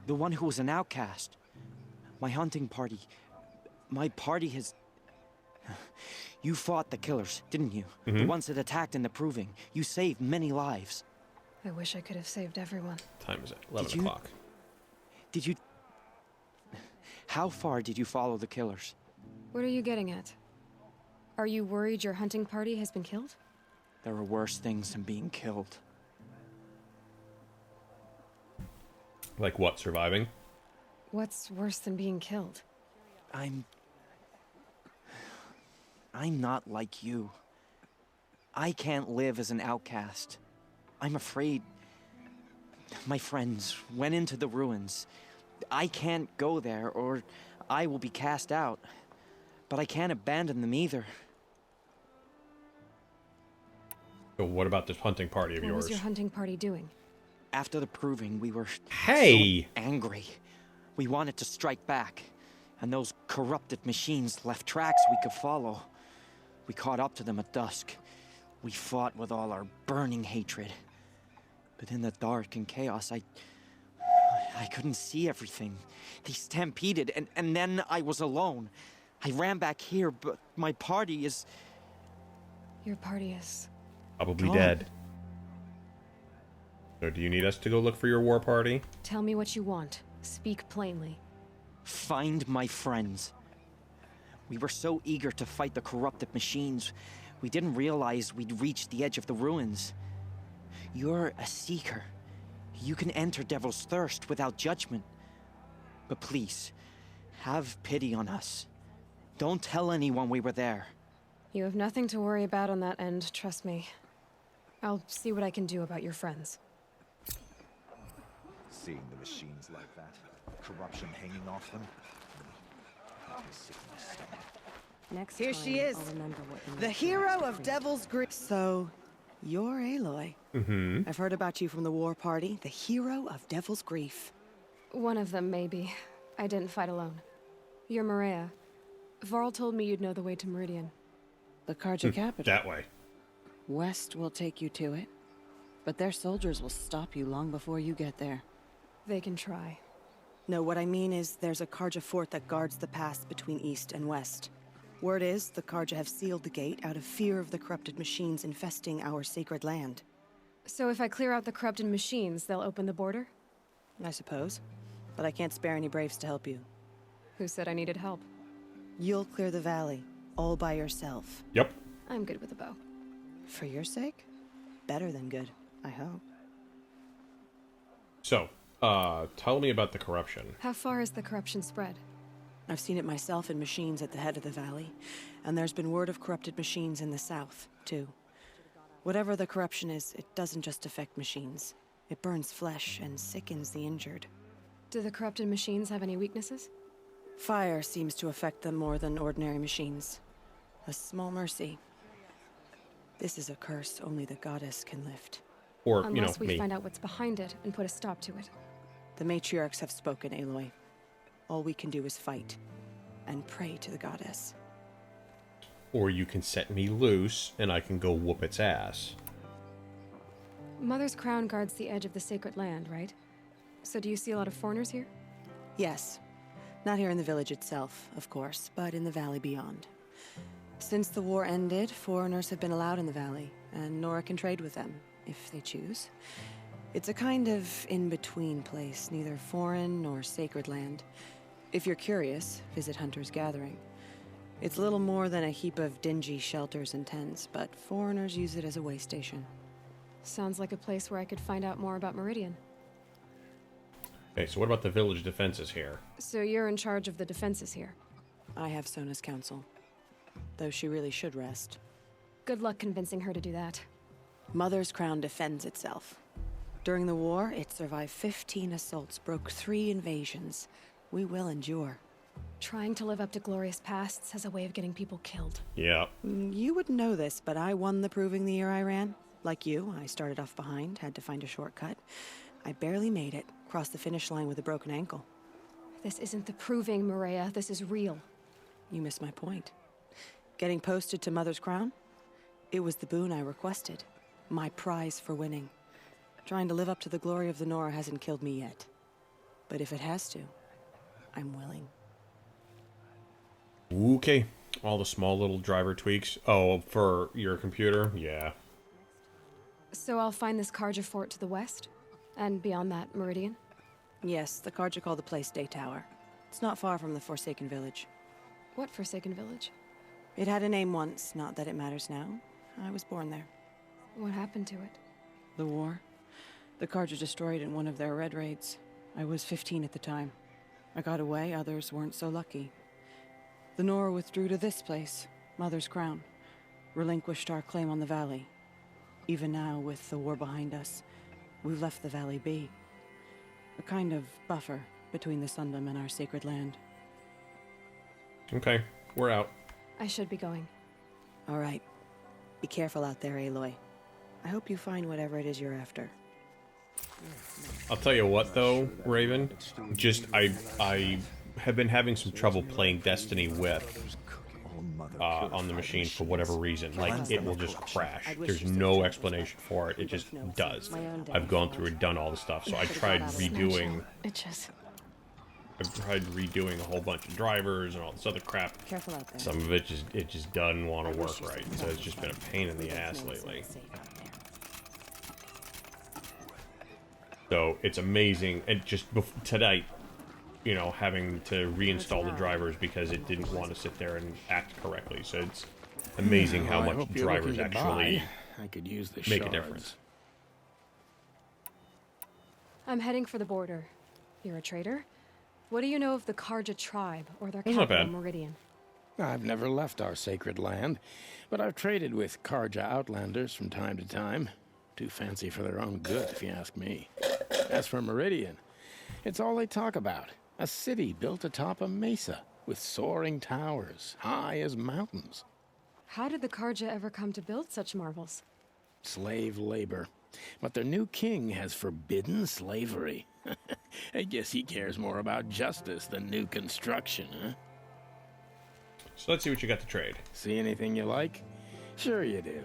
The one who was an outcast. My hunting party. My party has... You fought the killers, didn't you? The ones that attacked in the Proving. You saved many lives. I wish I could have saved everyone. Time is it? 11 o'clock. Did you... How far did you follow the killers? What are you getting at? Are you worried your hunting party has been killed? There are worse things than being killed. Like what? Surviving? What's worse than being killed? I'm not like you. I can't live as an outcast. I'm afraid... My friends went into the ruins. I can't go there, or I will be cast out. But I can't abandon them either. So what about this hunting party of What yours? was your hunting party doing? After the Proving, we were Hey! so angry. We wanted to strike back. And those corrupted machines left tracks we could follow. We caught up to them at dusk. We fought with all our burning hatred. But in the dark and chaos, I couldn't see everything. They stampeded, and then I was alone. I ran back here, but my party is... Your party is... Probably gone. dead. So do you need us to go look for your war party? Tell me what you want. Speak plainly. Find my friends. We were so eager to fight the corrupted machines, we didn't realize we'd reached the edge of the ruins. You're a seeker. You can enter Devil's Thirst without judgment. But please, have pity on us. Don't tell anyone we were there. You have nothing to worry about on that end, trust me. I'll see what I can do about your friends. Seeing the machines like that, corruption hanging off them. Sick to my stomach. Next Here time, she is. I'll remember what you The meant. hero of Devil's Grief. So, you're Aloy. Mm-hmm. I've heard about you from the war party. The hero of Devil's Grief. One of them, maybe. I didn't fight alone. You're Maria. Varl told me you'd know the way to Meridian. The Karja capital. That way. West will take you to it. But their soldiers will stop you long before you get there. They can try. No, what I mean is there's a Karja fort that guards the pass between East and West. Word is, the Karja have sealed the gate out of fear of the corrupted machines infesting our sacred land. So if I clear out the corrupted machines, they'll open the border? I suppose. But I can't spare any braves to help you. Who said I needed help? You'll clear the valley, all by yourself. Yep. I'm good with a bow. For your sake? Better than good, I hope. So, tell me about the corruption. How far has the corruption spread? I've seen it myself in machines at the head of the valley, and there's been word of corrupted machines in the south, too. Whatever the corruption is, it doesn't just affect machines. It burns flesh and sickens the injured. Do the corrupted machines have any weaknesses? Fire seems to affect them more than ordinary machines. A small mercy. This is a curse only the goddess can lift. Or, Unless we me. find out what's behind it and put a stop to it. The matriarchs have spoken, Aloy. All we can do is fight, and pray to the goddess. Or you can set me loose, and I can go whoop its ass. Mother's crown guards the edge of the sacred land, right? So do you see a lot of foreigners here? Yes. Not here in the village itself, of course, but in the valley beyond. Since the war ended, foreigners have been allowed in the valley, and Nora can trade with them, if they choose. It's a kind of in-between place, neither foreign nor sacred land. If you're curious, visit Hunter's Gathering. It's little more than a heap of dingy shelters and tents, but foreigners use it as a way station. Sounds like a place where I could find out more about Meridian. Okay, so what about the village defenses here? So you're in charge of the defenses here. I have Sona's counsel, though she really should rest. Good luck convincing her to do that. Mother's crown defends itself. During the war, it survived 15 assaults, broke 3 invasions. We will endure. Trying to live up to glorious pasts has a way of getting people killed. Yeah. You wouldn't know this, but I won the Proving the year I ran. Like you, I started off behind, had to find a shortcut. I barely made it, crossed the finish line with a broken ankle. This isn't the Proving, Maria. This is real. You missed my point. Getting posted to Mother's crown? It was the boon I requested. My prize for winning. Trying to live up to the glory of the Nora hasn't killed me yet. But if it has to, I'm willing. Okay. All the small little driver tweaks. Oh, for your computer? Yeah. So I'll find this Karja fort to the west? And beyond that, Meridian? Yes, the Karja call the place Day Tower. It's not far from the Forsaken Village. What Forsaken Village? It had a name once, not that it matters now. I was born there. What happened to it? The war. The Karja destroyed in one of their red raids. I was 15 at the time. I got away, others weren't so lucky. The Nora withdrew to this place, Mother's Crown. Relinquished our claim on the valley. Even now, with the war behind us, we've left the valley be. A kind of buffer between the Sundom and our sacred land. Okay, we're out. I should be going. All right. Be careful out there, Aloy. I hope you find whatever it is you're after. I'll tell you what, though, Raven. Just, I have been having some trouble playing Destiny with on the machine for whatever reason. Like, it will just crash. There's no explanation for it. It just does. I've gone through and done all the stuff, so I tried redoing... I've tried redoing a whole bunch of drivers and all this other crap. Careful out there. Some of it just doesn't want to work right, so it's just been a pain in the ass lately. So it's amazing, and just tonight, you know, having to reinstall the drivers because it didn't want to sit there and act correctly. So it's amazing how much drivers actually make a difference. I'm heading for the border. You're a trader? What do you know of the Karja tribe or their That's not capital, bad. Meridian? I've never left our sacred land, but I've traded with Karja outlanders from time to time. Too fancy for their own good, if you ask me. As for Meridian, it's all they talk about. A city built atop a mesa, with soaring towers, high as mountains. How did the Karja ever come to build such marvels? Slave labor. But their new king has forbidden slavery. I guess he cares more about justice than new construction, huh? So let's see what you got to trade. See anything you like? Sure you do.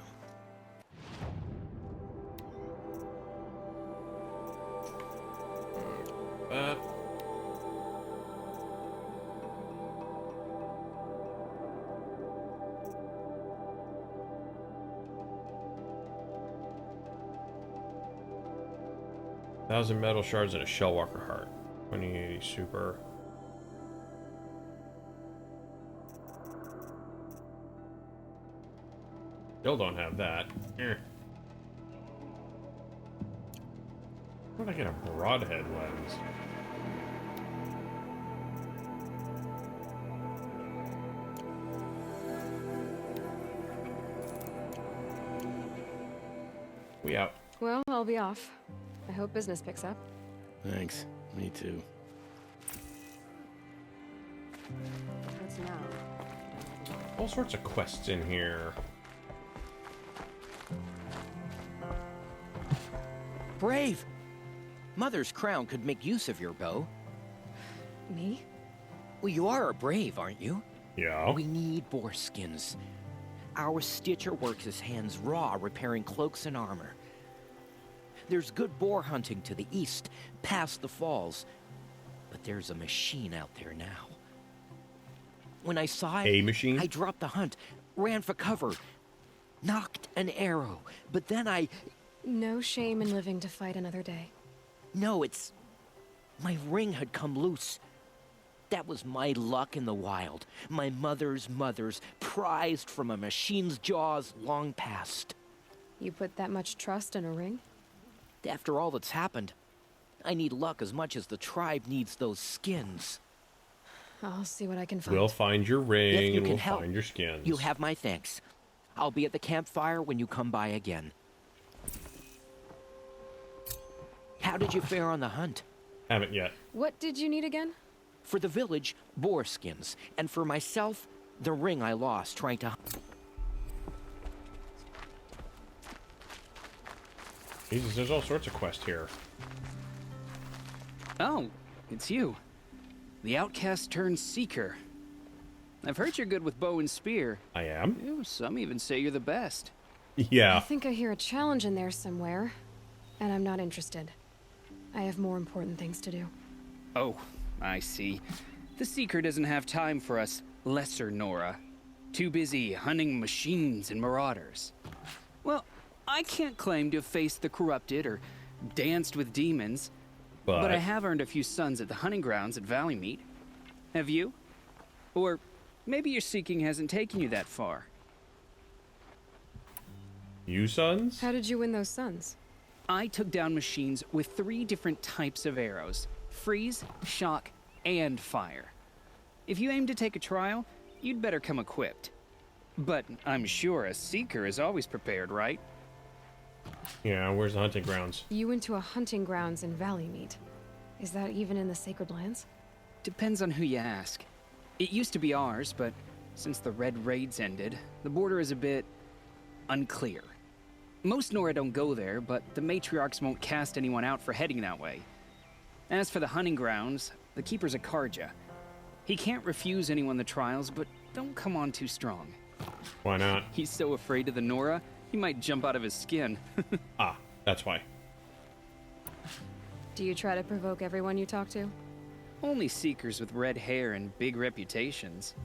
$1,000 metal shards and a Shellwalker heart. 2080 super. Still don't have that. Where'd I get a broadhead lens? We out. Well, I'll be off. I hope business picks up. Thanks. Me too. What's now? All sorts of quests in here. Brave! Mother's Crown could make use of your bow. Me? Well, you are a brave, aren't you? Yeah. We need boar skins. Our Stitcher works his hands raw repairing cloaks and armor. There's good boar hunting to the east, past the falls. But there's a machine out there now. When I saw it, A machine? I dropped the hunt, ran for cover, knocked an arrow, but then I... No shame in living to fight another day. No, it's... My ring had come loose. That was my luck in the wild. My mother's prized from a machine's jaws long past. You put that much trust in a ring? After all that's happened, I need luck as much as the tribe needs those skins. I'll see what I can find. We'll find your ring If you and can we'll help, find your skins. You have my thanks. I'll be at the campfire when you come by again. How did you fare on the hunt? Haven't yet. What did you need again? For the village, boar skins. And for myself, the ring I lost trying to... Jesus, there's all sorts of quests here. Oh, it's you. The outcast turned seeker. I've heard you're good with bow and spear. I am? Ew, some even say you're the best. Yeah. I think I hear a challenge in there somewhere, and I'm not interested. I have more important things to do. Oh, I see. The Seeker doesn't have time for us lesser Nora. Too busy hunting machines and marauders. Well, I can't claim to have faced the corrupted or danced with demons, but I have earned a few sons at the hunting grounds at Valleymeet. Have you? Or maybe your seeking hasn't taken you that far. You sons? How did you win those sons? I took down machines with 3 different types of arrows: freeze, shock, and fire. If you aim to take a trial, you'd better come equipped. But I'm sure a seeker is always prepared, right? Yeah, where's the hunting grounds? You went to a hunting grounds in Valleymeet. Is that even in the Sacred Lands? Depends on who you ask. It used to be ours, but since the Red Raids ended, the border is a bit unclear. Most Nora don't go there, but the matriarchs won't cast anyone out for heading that way. As for the hunting grounds, the keeper's a Karja. He can't refuse anyone the trials, but don't come on too strong. Why not? He's so afraid of the Nora, he might jump out of his skin. Ah, that's why. Do you try to provoke everyone you talk to? Only seekers with red hair and big reputations.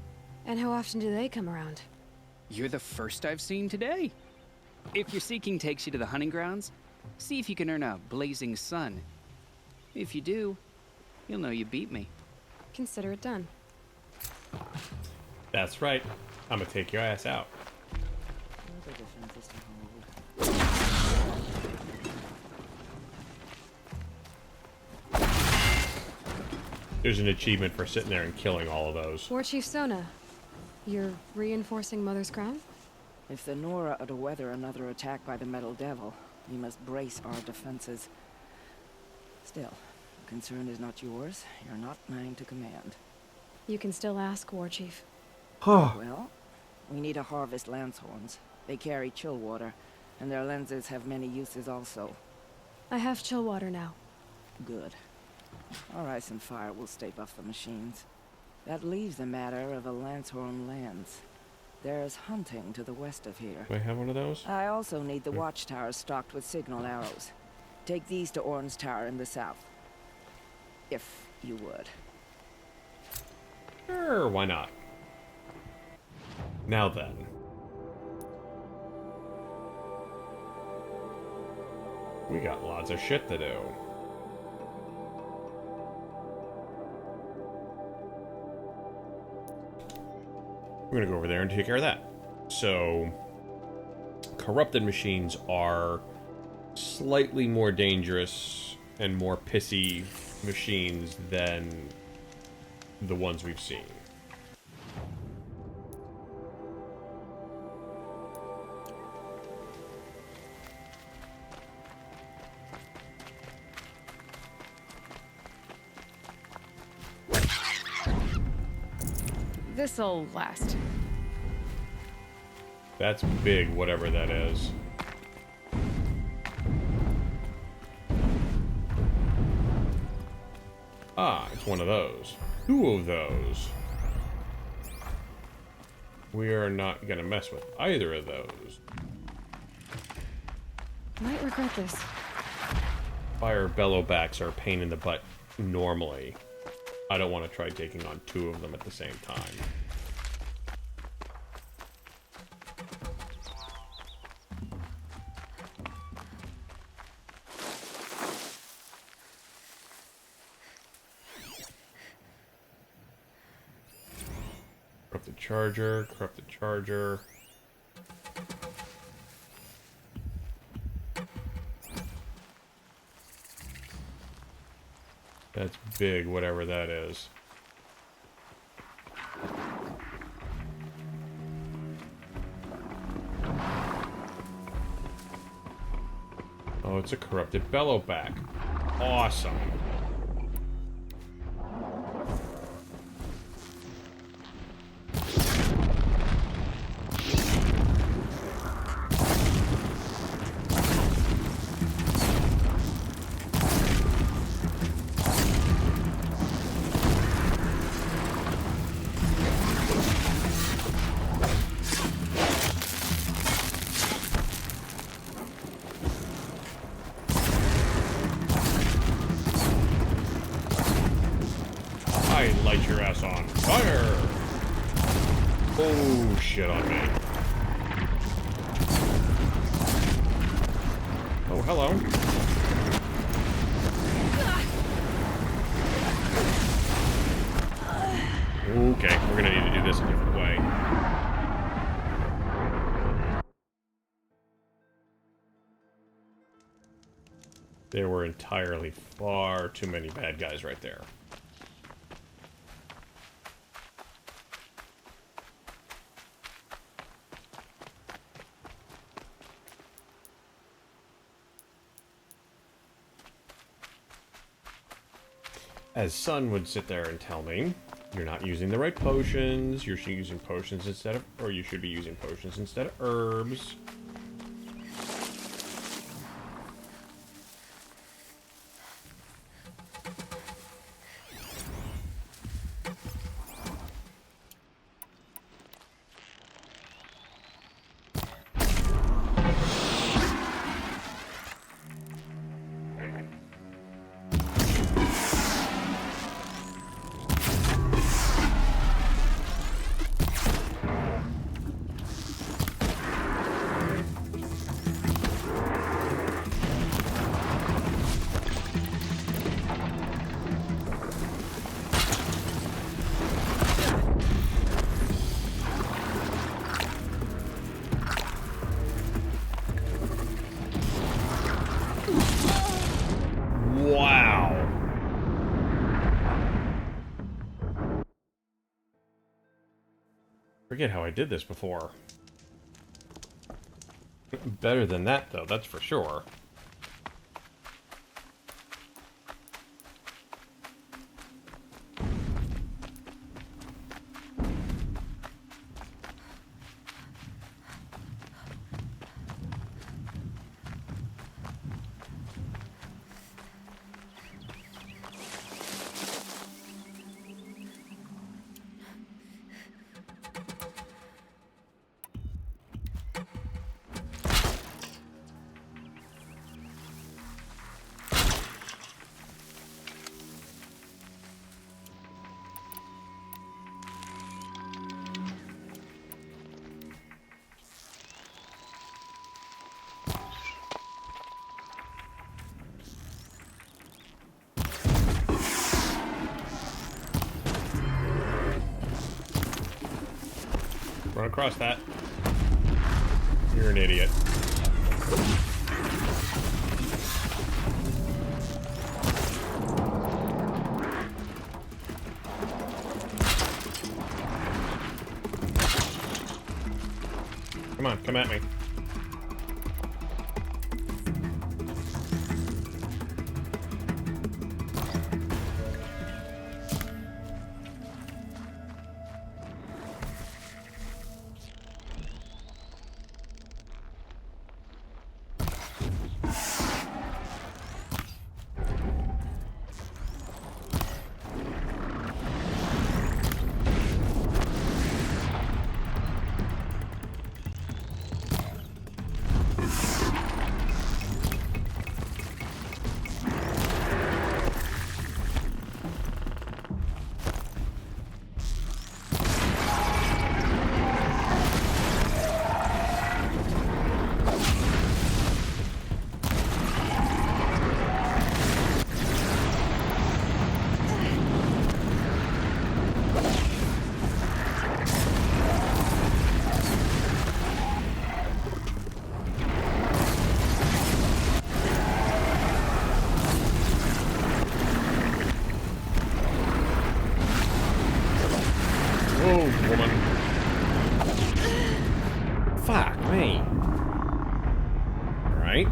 And how often do they come around? You're the first I've seen today. If your seeking takes you to the hunting grounds, see if you can earn a blazing sun. If you do, you'll know you beat me. Consider it done. That's right. I'm gonna take your ass out. There's an achievement for sitting there and killing all of those. War Chief Sona, you're reinforcing Mother's Crown? If the Nora are to weather another attack by the Metal Devil, we must brace our defenses. Still, the concern is not yours. You're not mine to command. You can still ask, War Chief. Well, we need to harvest Lancehorns. They carry chill water, and their lenses have many uses also. I have chill water now. Good. Our ice and fire will stave off the machines. That leaves the matter of a Lancehorn lands. There's hunting to the west of here. Do I have one of those? I also need the watchtowers stocked with signal arrows. Take these to Orn's Tower in the south. If you would. Sure, why not? Now then. We got lots of shit to do. We're gonna go over there and take care of that. So, corrupted machines are slightly more dangerous and more pissy machines than the ones we've seen. This'll last. That's big, whatever that is. Ah, it's one of those. 2 of those. We are not gonna mess with either of those. Might regret this. Fire bellowbacks are a pain in the butt normally. I don't want to try taking on 2 of them at the same time. Corrupted charger, corrupted charger. That's big, whatever that is. Oh, it's a corrupted bellowback. Awesome. house on fire! Oh, shit on me. Oh, hello. Okay, we're gonna need to do this a different way. There were entirely far too many bad guys right there. As Sun would sit there and tell me, you're not using the right potions, you're using potions instead of, or you should be using potions instead of herbs. Wow. Forget how I did this before. Better than that, though, that's for sure. Run across that. You're an idiot. Come on, come at me. Woman. Fuck me. Alright.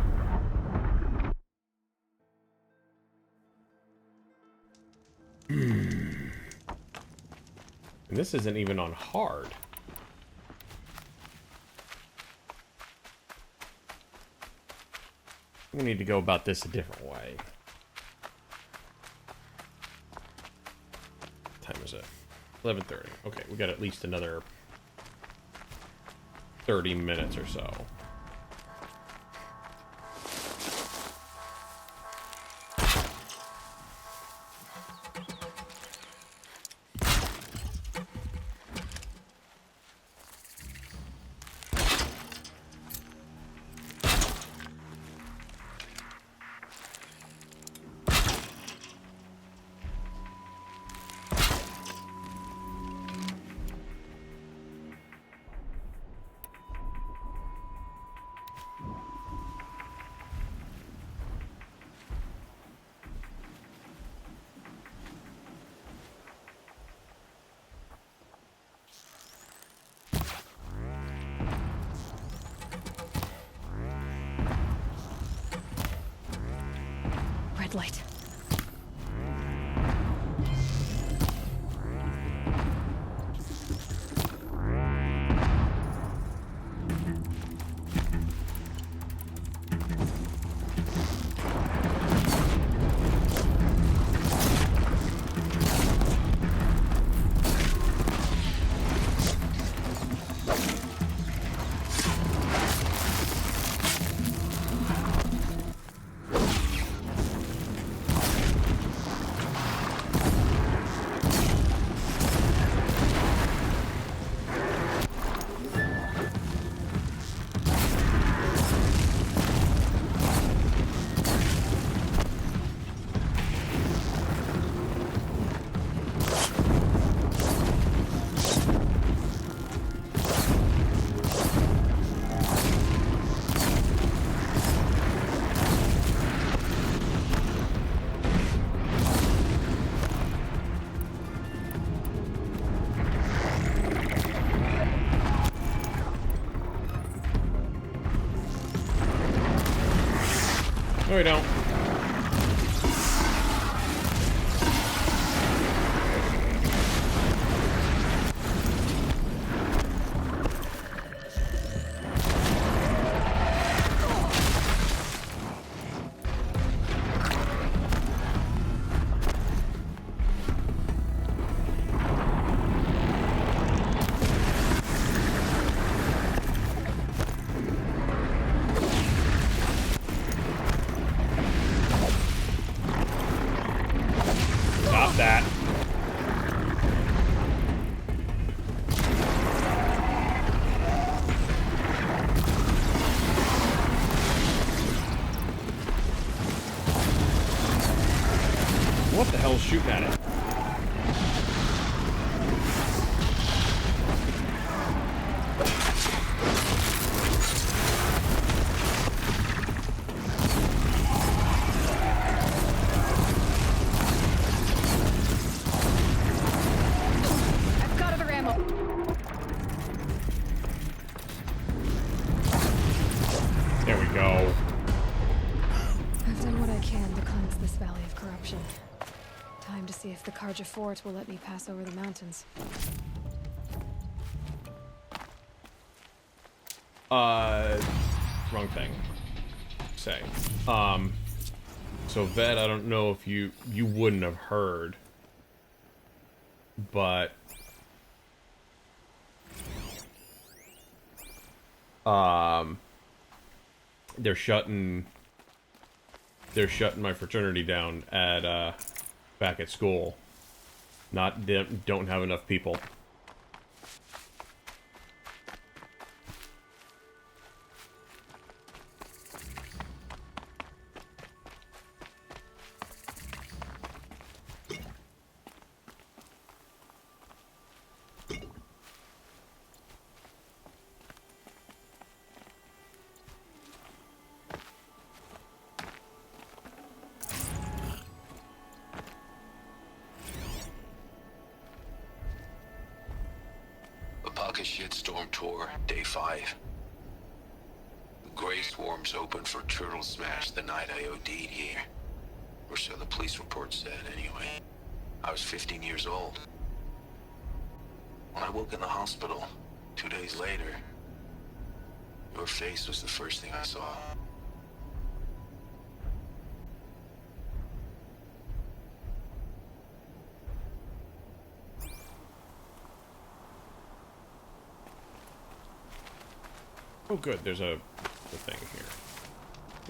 And this isn't even on hard. We need to go about this a different way. What time is it? 11:30. Okay, we got at least another 30 minutes or so. headlight. No, we don't. Stop that. What the hell's shooting at it? I've got other ammo. There we go. I've done what I can to cleanse this valley of corruption. Time to see if the Karja fort will let me pass over the mountains. Wrong thing. Say. So Ved, I don't know if you wouldn't have heard, but they're shutting my fraternity down at back at school. They don't have enough people. Apaka Shitstorm Tour, Day 5. The Grey Swarm's open for Turtle Smash the night I OD'd here. Or so the police report said, anyway. I was 15 years old. When I woke in the hospital, 2 days later, your face was the first thing I saw. Oh good, there's a thing here.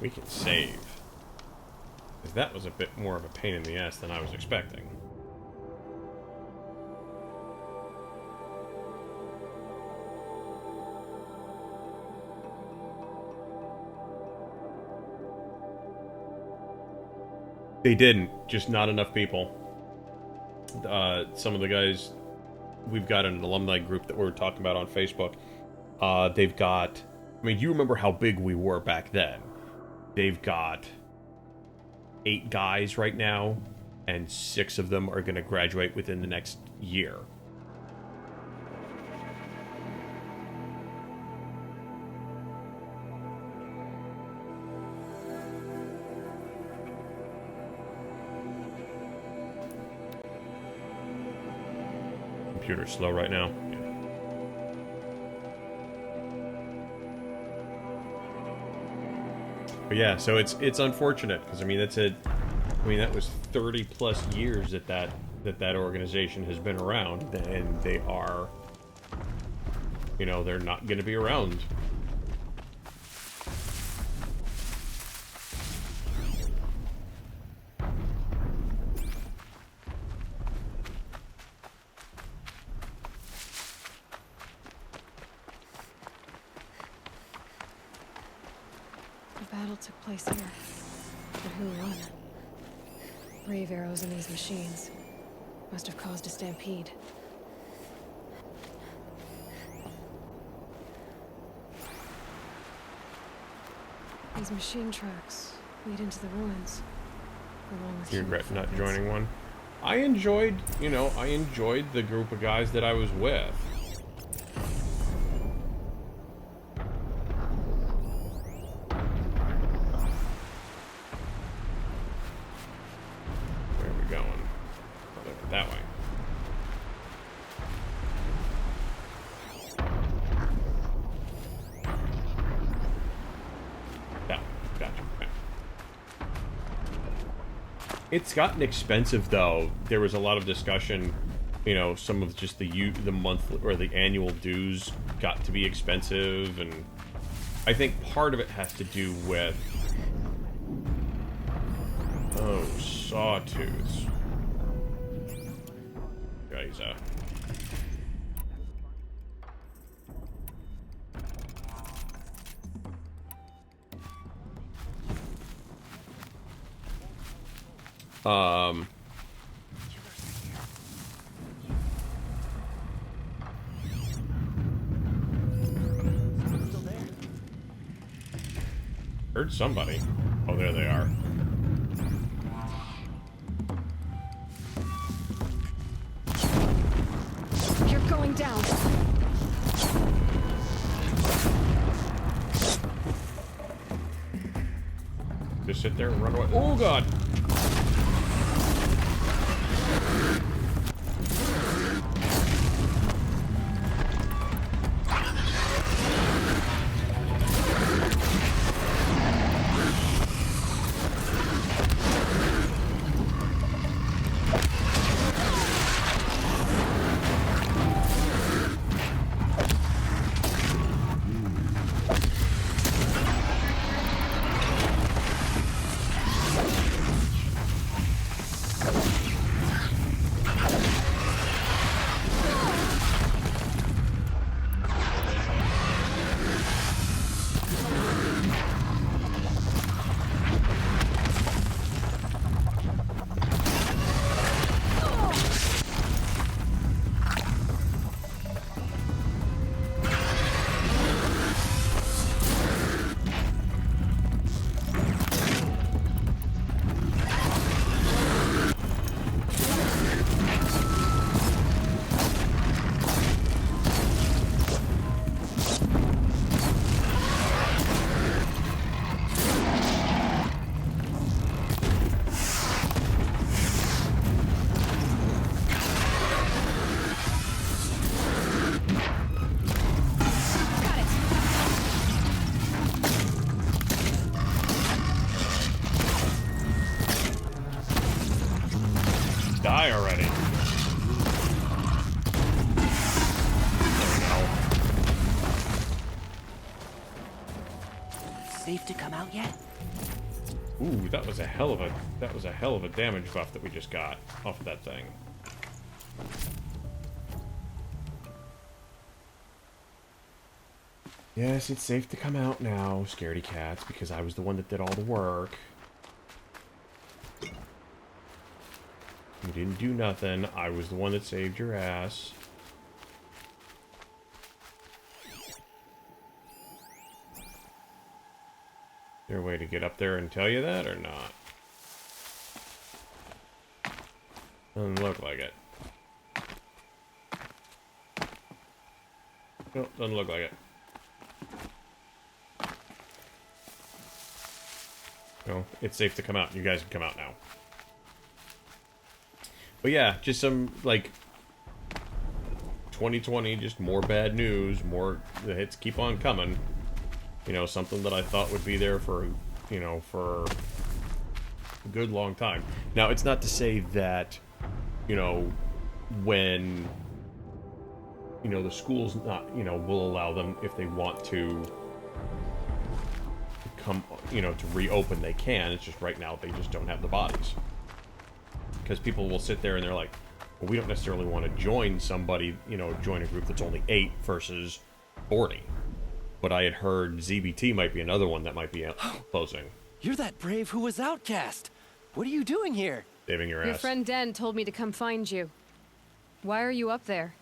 We can save. Because that was a bit more of a pain in the ass than I was expecting. They didn't. Just not enough people. Some of the guys... We've got an alumni group that we're talking about on Facebook. They've got... I mean, you remember how big we were back then. They've got 8 guys right now, and 6 of them are going to graduate within the next year. computer's slow right now. But yeah, so it's unfortunate because I mean that was 30 plus years that organization has been around, and they are, you know, they're not going to be around. The battle took place here. But who won? Brave arrows in these machines. Must have caused a stampede. These machine tracks lead into the ruins. Along with You regret not footprints. joining one? I enjoyed the group of guys that I was with. Where are we going? Oh, that way. Yeah, gotcha. Okay. It's gotten expensive, though. There was a lot of discussion, you know, some of just the monthly or the annual dues got to be expensive, and I think part of it has to do with sawtooths. Guys, heard somebody. Oh, there they are. You're going down. Just sit there and run away. Oh, God! Die already. Safe to come out yet? Ooh, that was a hell of a damage buff that we just got off of that thing. Yes, it's safe to come out now, scaredy cats, because I was the one that did all the work. You didn't do nothing. I was the one that saved your ass. Is there a way to get up there and tell you that, or not? Doesn't look like it. Nope, doesn't look like it. No, it's safe to come out. You guys can come out now. But yeah, just some, like, 2020, just more bad news, more the hits keep on coming. You know, something that I thought would be there for, you know, for a good long time. Now, it's not to say that, you know, when, you know, the schools not, you know, will allow them if they want to come, you know, to reopen, they can. It's just right now they just don't have the bodies. Because people will sit there and they're like, well, we don't necessarily want to join somebody, you know, join a group that's only 8 versus 40. But I had heard ZBT might be another one that might be closing. You're that brave who was outcast. What are you doing here? Saving your ass. Your friend Den told me to come find you. Why are you up there?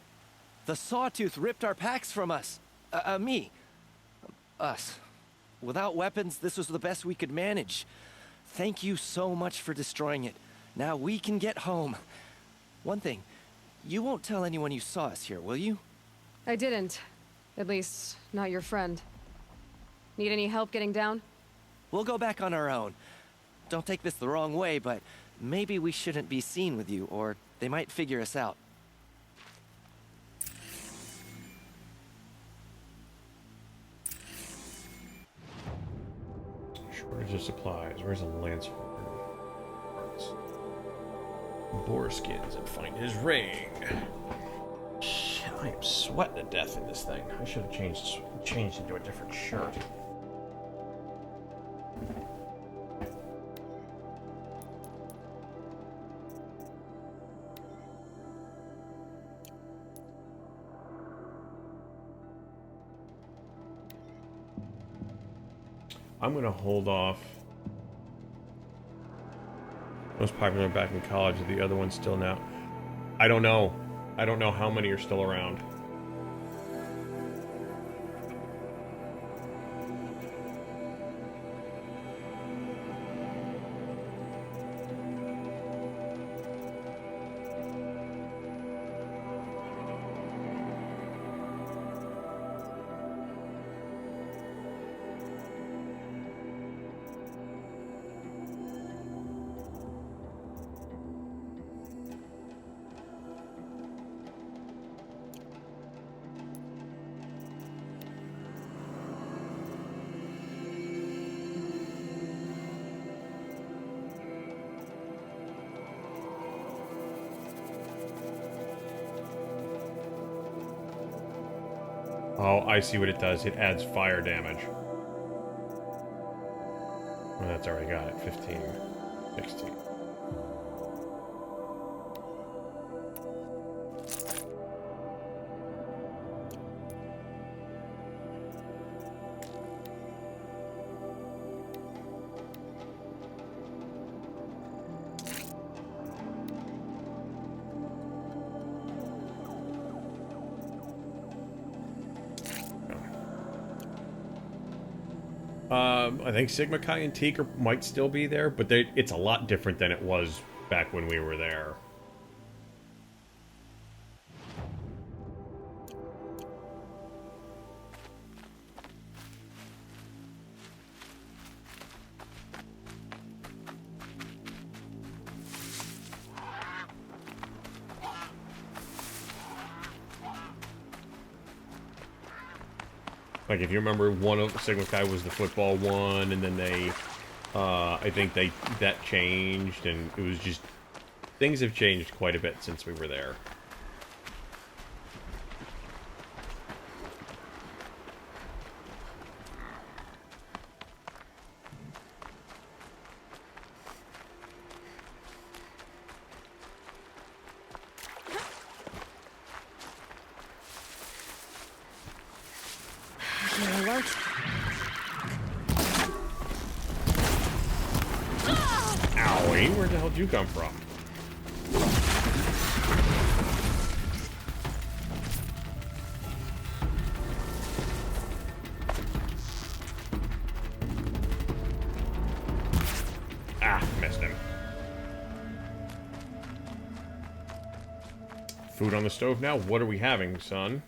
The Sawtooth ripped our packs from us. Me. Us. Without weapons, this was the best we could manage. Thank you so much for destroying it. Now we can get home. One thing, you won't tell anyone you saw us here, will you? I didn't. At least, not your friend. Need any help getting down? We'll go back on our own. Don't take this the wrong way, but maybe we shouldn't be seen with you, or they might figure us out. Shortage of supplies. Where's a lance? Boar skins and find his ring. Shit, I am sweating to death in this thing. I should have changed into a different shirt. I'm gonna hold off. Most popular back in college. Are the other ones still now? I don't know. I don't know how many are still around. Oh, I see what it does. It adds fire damage. Well, that's already got it. 15, 16. I think Sigma Chi and Teak might still be there, but it's a lot different than it was back when we were there. Like, if you remember, one of Sigma Chi was the football one, and then they, I think that changed, and it was just, things have changed quite a bit since we were there. Owie, where the hell did you come from? Ah, missed him. Food on the stove now? What are we having, son?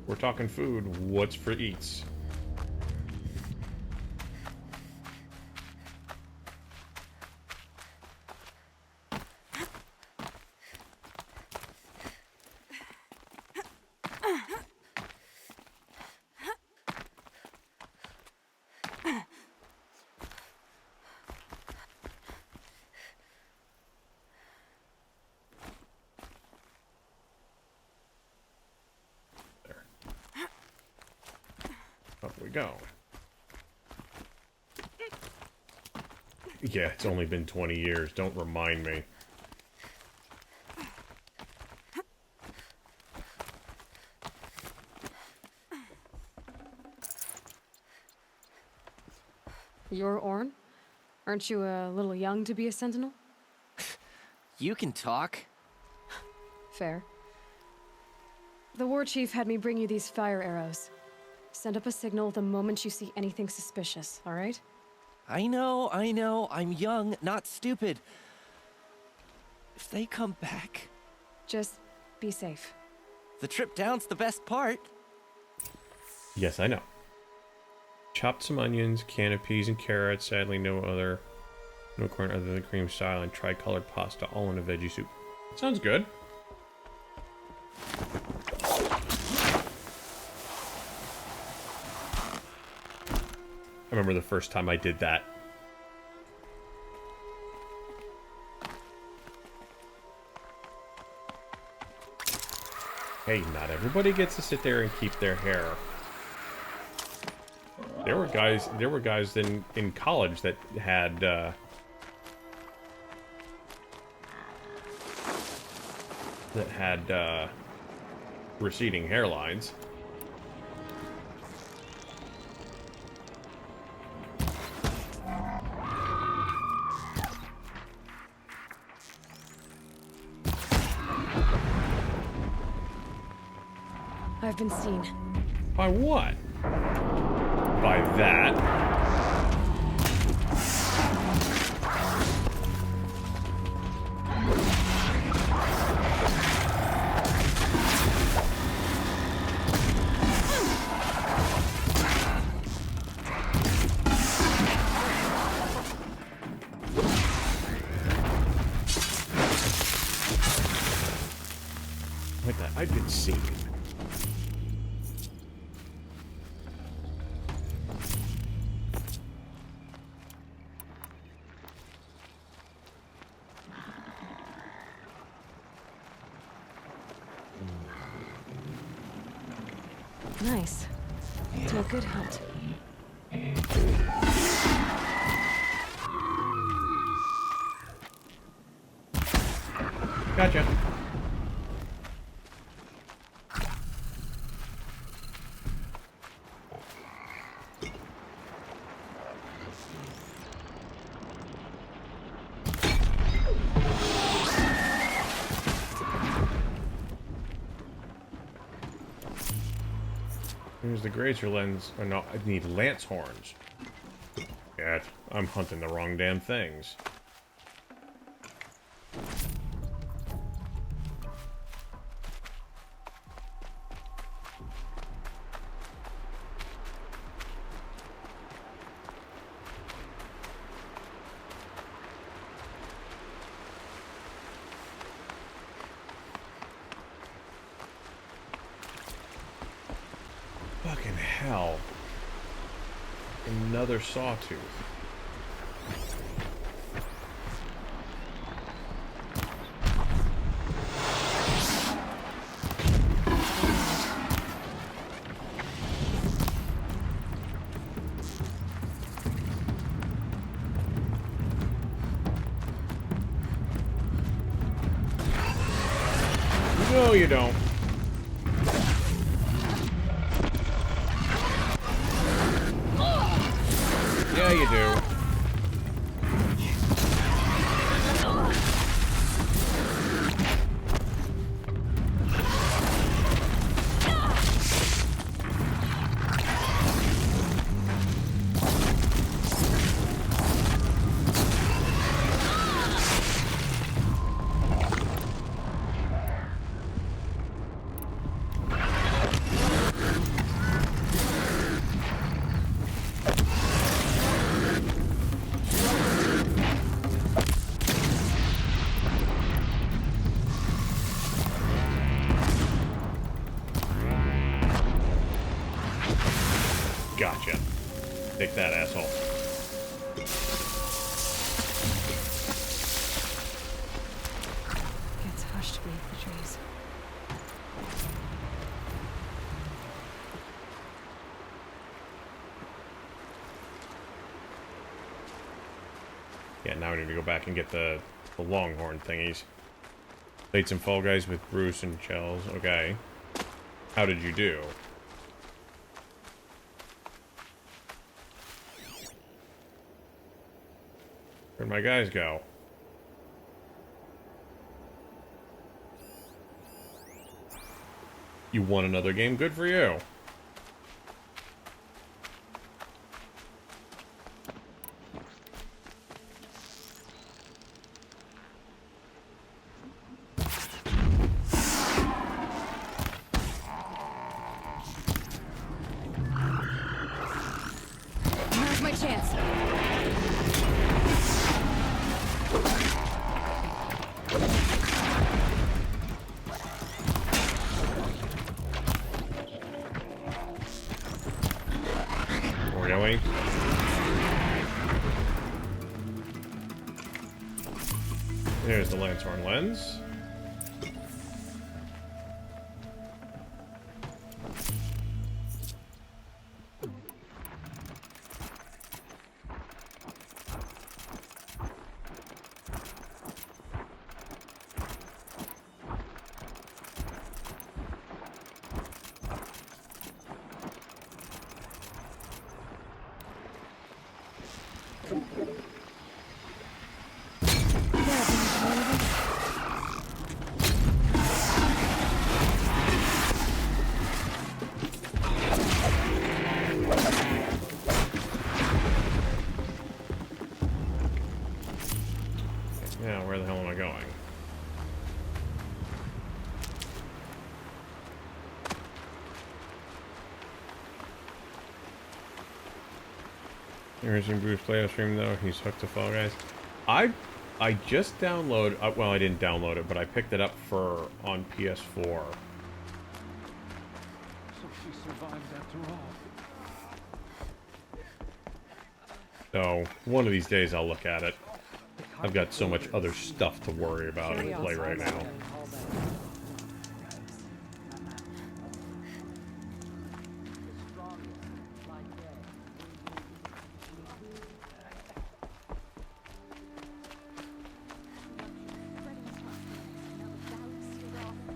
We're talking food. What's for eats? go. Yeah, it's only been 20 years. Don't remind me. You're Orn? Aren't you a little young to be a sentinel? You can talk. Fair. The war chief had me bring you these fire arrows. Send up a signal the moment you see anything suspicious, all right? I know. I'm young, not stupid. If they come back... Just be safe. The trip down's the best part. Yes, I know. Chopped some onions, can of peas and carrots. Sadly, no corn other than cream style and tricolored pasta, all in a veggie soup. Sounds good. I remember the first time I did that. Hey, not everybody gets to sit there and keep their hair. There were guys in college that had receding hairlines. I've been seen. By what? By that? Like that, I've been seen. Nice. Do a good hunt. Gotcha. Here's the grazer lens. Oh no, I need lance horns. Yeah, I'm hunting the wrong damn things. Fucking hell. Another sawtooth. No, you don't. Yeah, you do. Gotcha. Take that, asshole. It's hushed beneath the trees. Yeah, now I need to go back and get the longhorn thingies. Played some Fall Guys with Bruce and Chels. Okay. How did you do? Where'd my guys go? You won another game? Good for you. Now's my chance. We're going. There's the Lanthorn lens. Yeah, where the hell am I going? You ever seen Bruce play on stream though? He's hooked to Fall Guys. I just downloaded. Well, I didn't download it, but I picked it up for on PS4. So she survived after all. So one of these days I'll look at it. I've got so much other stuff to worry about and play right now.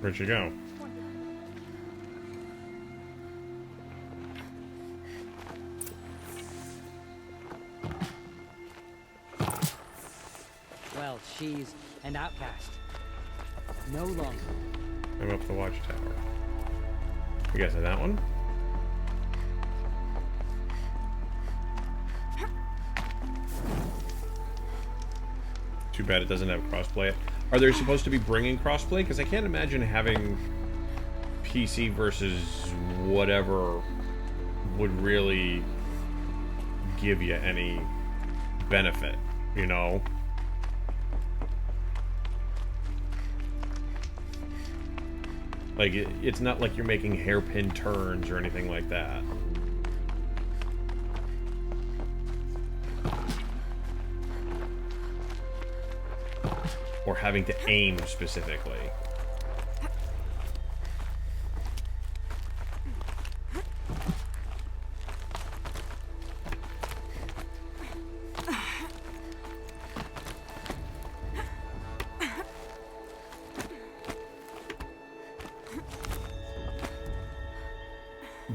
Where'd you go? Well, she's an outcast. No longer. I'm up the watchtower. You guys have that one? Too bad it doesn't have crossplay. Are they supposed to be bringing crossplay? Because I can't imagine having PC versus whatever would really give you any benefit, you know? Like, it's not like you're making hairpin turns or anything like that. Or having to aim specifically.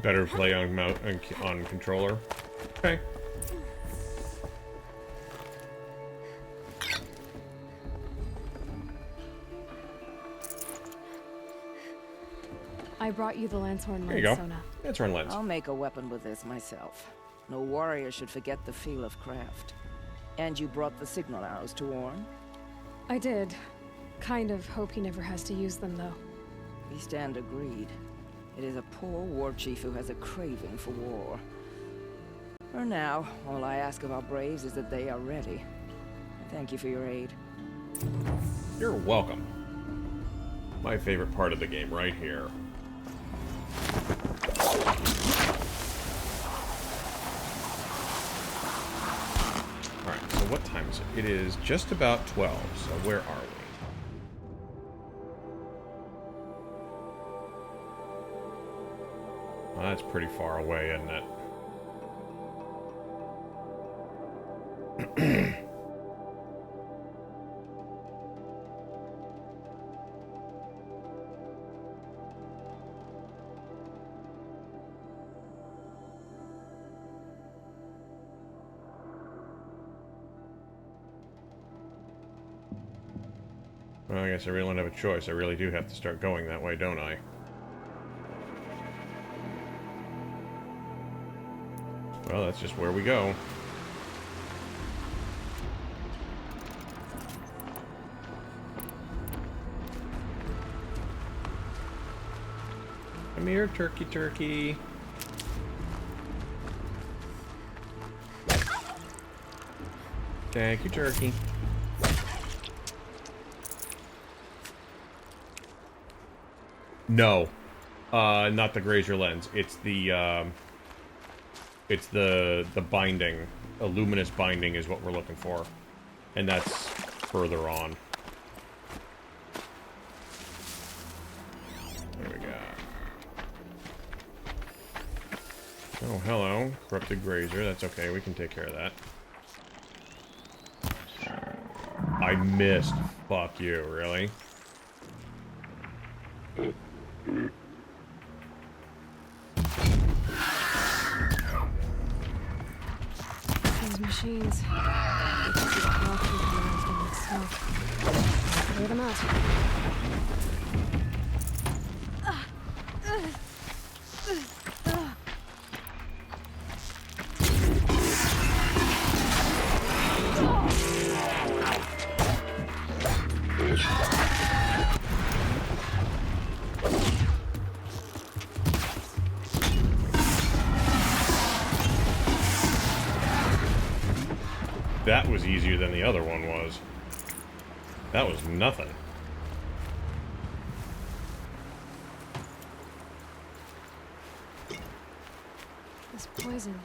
Better play on on controller. Okay. I brought you the Lanthorn There you lens, go. Sona. Lanthorn lens. I'll make a weapon with this myself. No warrior should forget the feel of craft. And you brought the signal arrows to Warren? I did. Kind of hope he never has to use them, though. We stand agreed. It is a poor war chief who has a craving for war. For now, all I ask of our braves is that they are ready. Thank you for your aid. You're welcome. My favorite part of the game right here. Alright, so what time is it? It is just about 12, so where are we? Well, that's pretty far away, isn't it? Well, I guess I really don't have a choice. I really do have to start going that way, don't I? Well, that's just where we go. Come here, turkey, turkey. Thank you, turkey. No, not the grazer lens. It's the binding. A luminous binding is what we're looking for, and that's further on. There we go. Oh, hello, corrupted grazer. That's okay. We can take care of that. I missed. Fuck you, really? These machines. You can see the power compromised in that smoke. Clear them out. That was easier than the other one was. That was nothing. This poison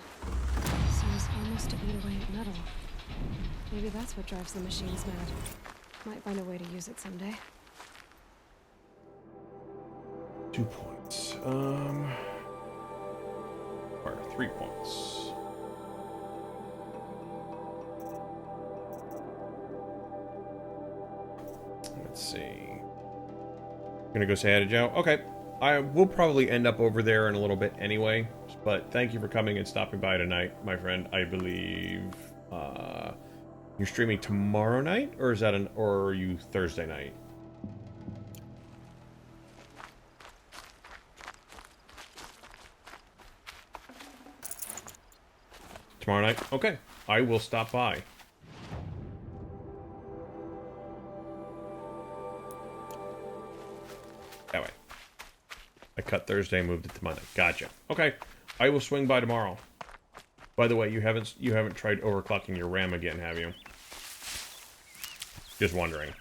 seems almost to eat away at metal. Maybe that's what drives the machines mad. Might find a way to use it someday. 2 points. Or 3 points. Let's see. Gonna go say hi to Joe. Okay. I will probably end up over there in a little bit anyway. But thank you for coming and stopping by tonight, my friend. I believe you're streaming tomorrow night, or is that or are you Thursday night? Tomorrow night? Okay. I will stop by. That way. I cut Thursday, moved it to Monday. Gotcha. Okay. I will swing by tomorrow. By the way, you haven't tried overclocking your RAM again, have you? Just wondering.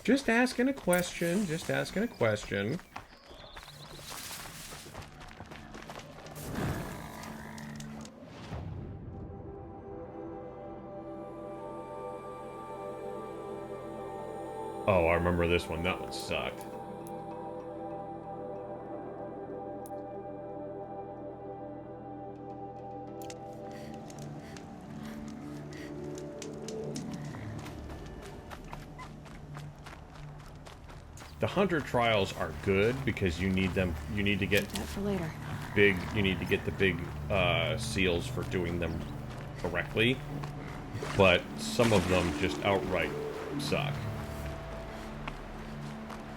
Just asking a question. Just asking a question. Oh, I remember this one. That one sucked. The hunter trials are good because you need them. You need to get that for later. Big. You need to get the big seals for doing them correctly. But some of them just outright suck.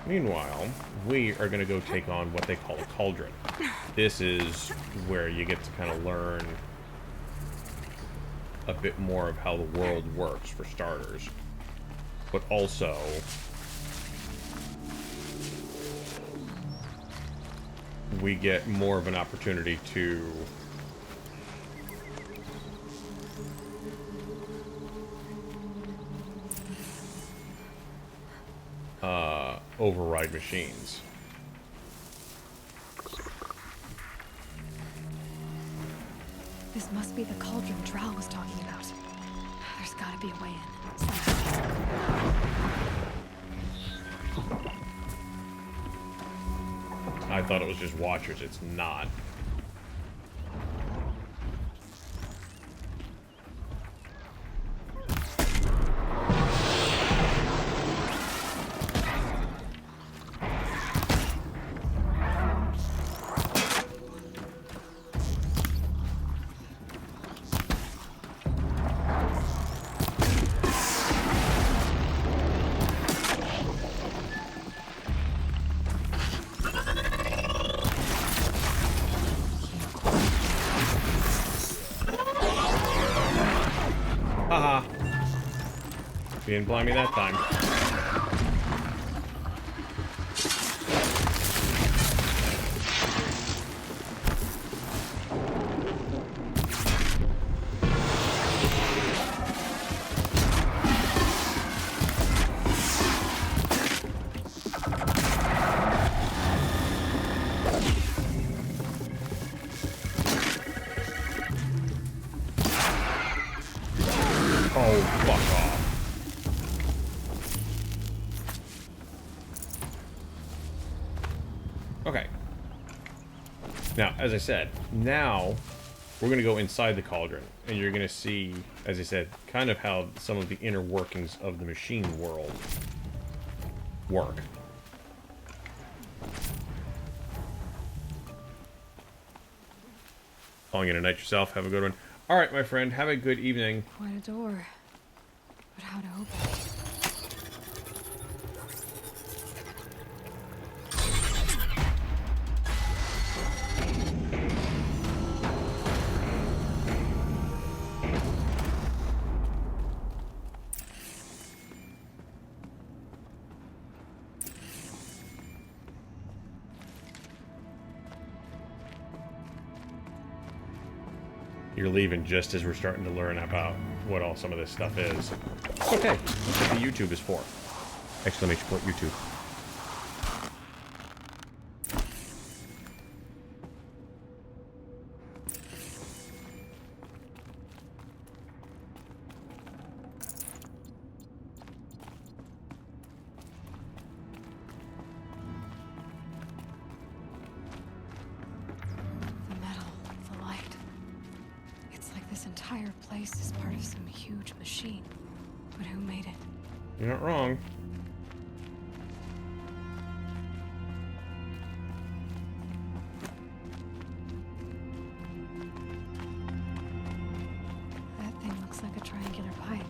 Meanwhile, we are going to go take on what they call a cauldron. This is where you get to kind of learn a bit more of how the world works, for starters. But also, we get more of an opportunity to override machines. This must be the cauldron Drow was talking about. There's gotta be a way in. Somehow. I thought it was just watchers. It's not. He didn't blind me that time. Oh, fuck off. Okay. Now, as I said, now we're going to go inside the cauldron, and you're going to see, as I said, kind of how some of the inner workings of the machine world work. Calling it a night yourself. Have a good one. All right, my friend. Have a good evening. Quite a door. But how to open it? You're leaving just as we're starting to learn about what all some of this stuff is. Okay, that's what the YouTube is for. Exclamation point YouTube. The metal, the light. It's like this entire place is part of some huge machine. But who made it? You're not wrong. That thing looks like a triangular pipe.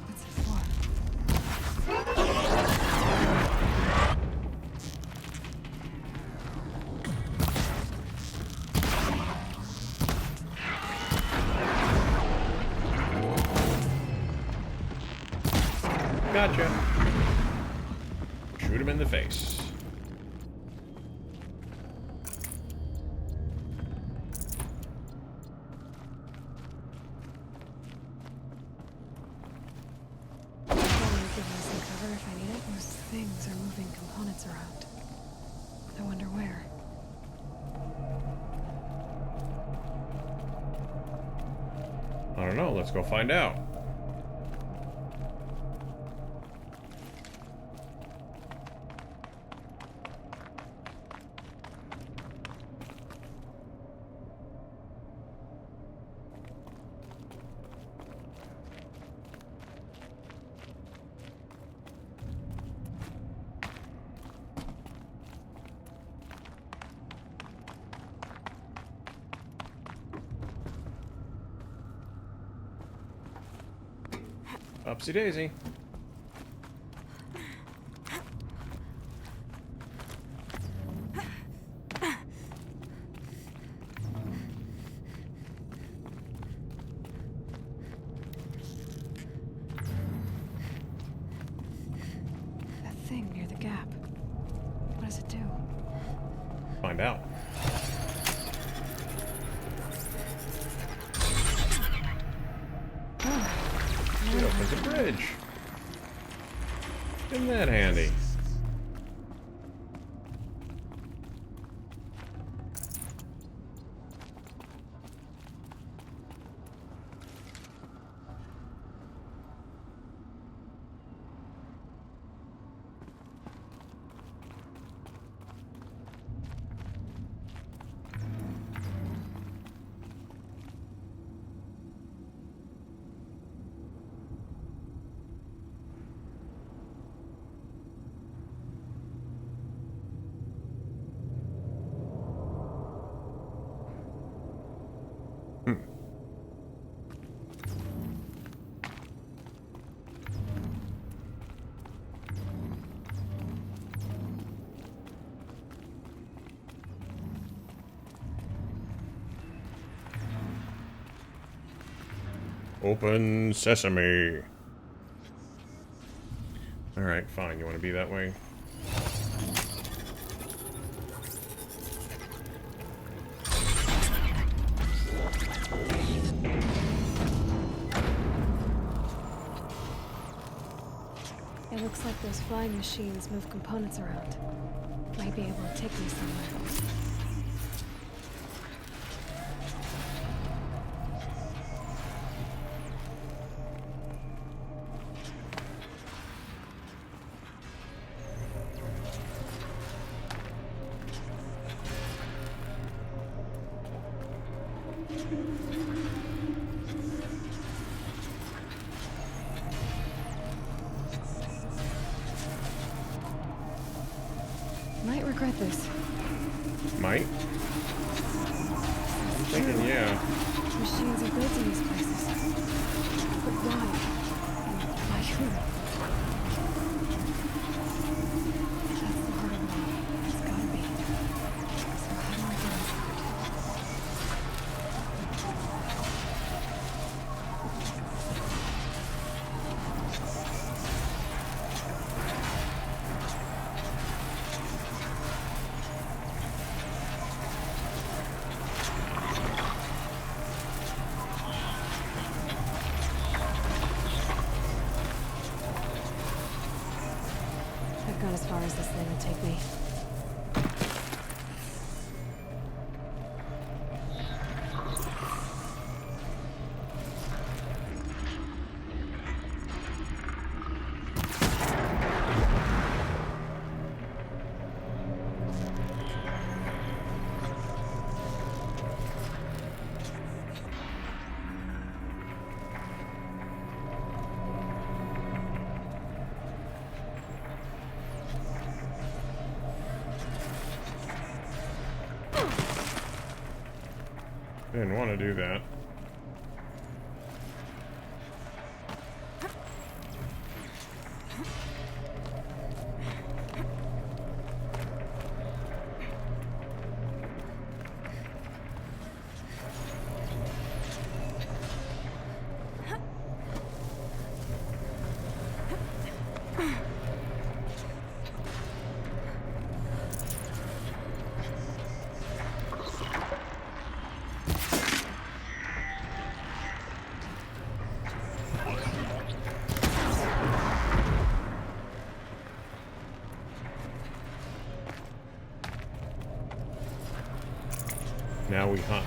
What's it for? Gotcha. Shoot him in the face. Give me some cover if I need it. Those things are moving components around. I wonder where. I don't know. Let's go find out. Upsy daisy. That thing near the gap. What does it do? Find out. It opens a bridge. Isn't that handy? Open sesame. Alright, fine. You want to be that way? It looks like those flying machines move components around. Might be able to take me somewhere. Might regret this. Might? I'm thinking, yeah. Machines are built in these places. But why? And by who? That's the heart of it all. It's gotta be. So how do I get inside? I've gone as far as this thing will take me. Didn't want to do that. Now we hunt.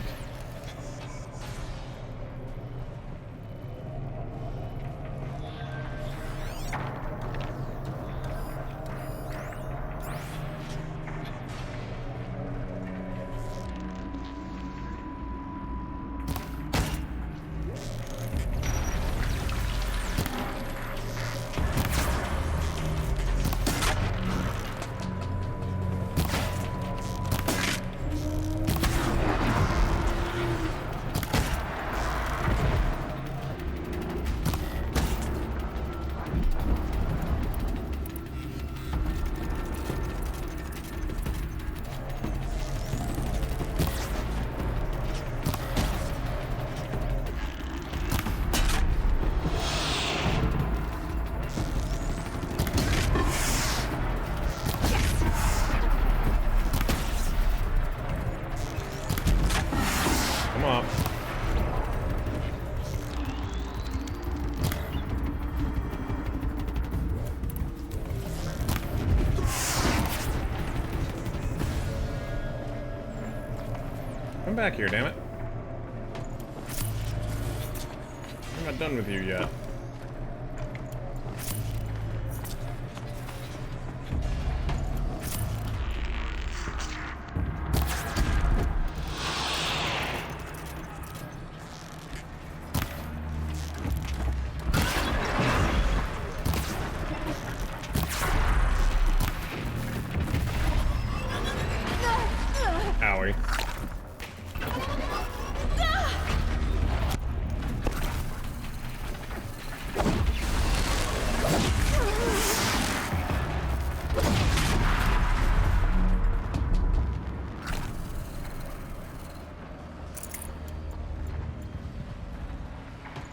Come on. Come back here, damn it. I'm not done with you yet. Owie.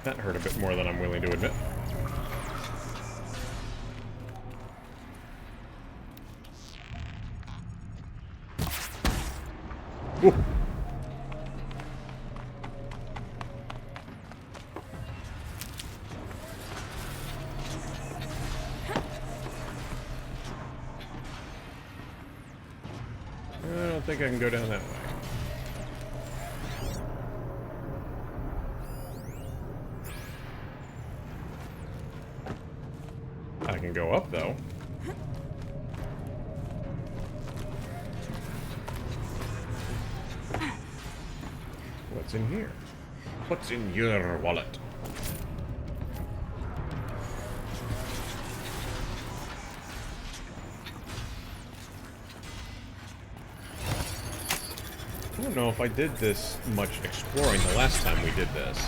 That hurt a bit more than I'm willing to admit. Ooh. I don't think I can go down that way. I can go up, though. What's in here? What's in your wallet? I don't know if I did this much exploring the last time we did this.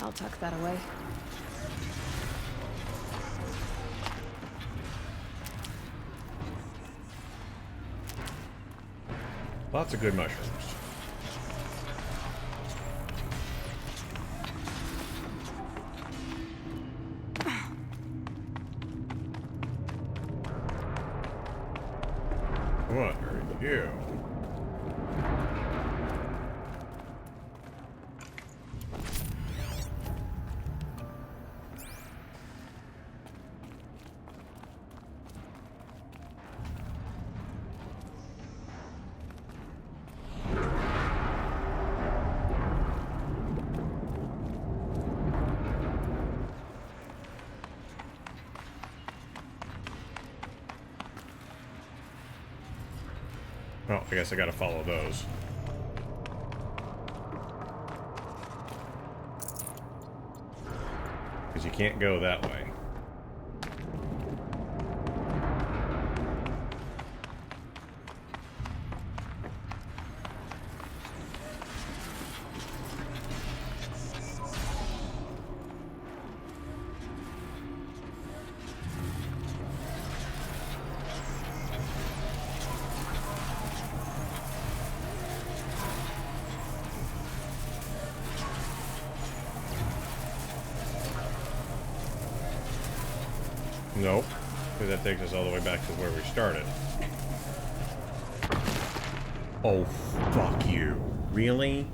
I'll tuck that away. Lots of good mushrooms. What are you? Well, I guess I gotta follow those. Because you can't go that way. Nope, because that takes us all the way back to where we started. Oh, fuck you. Really?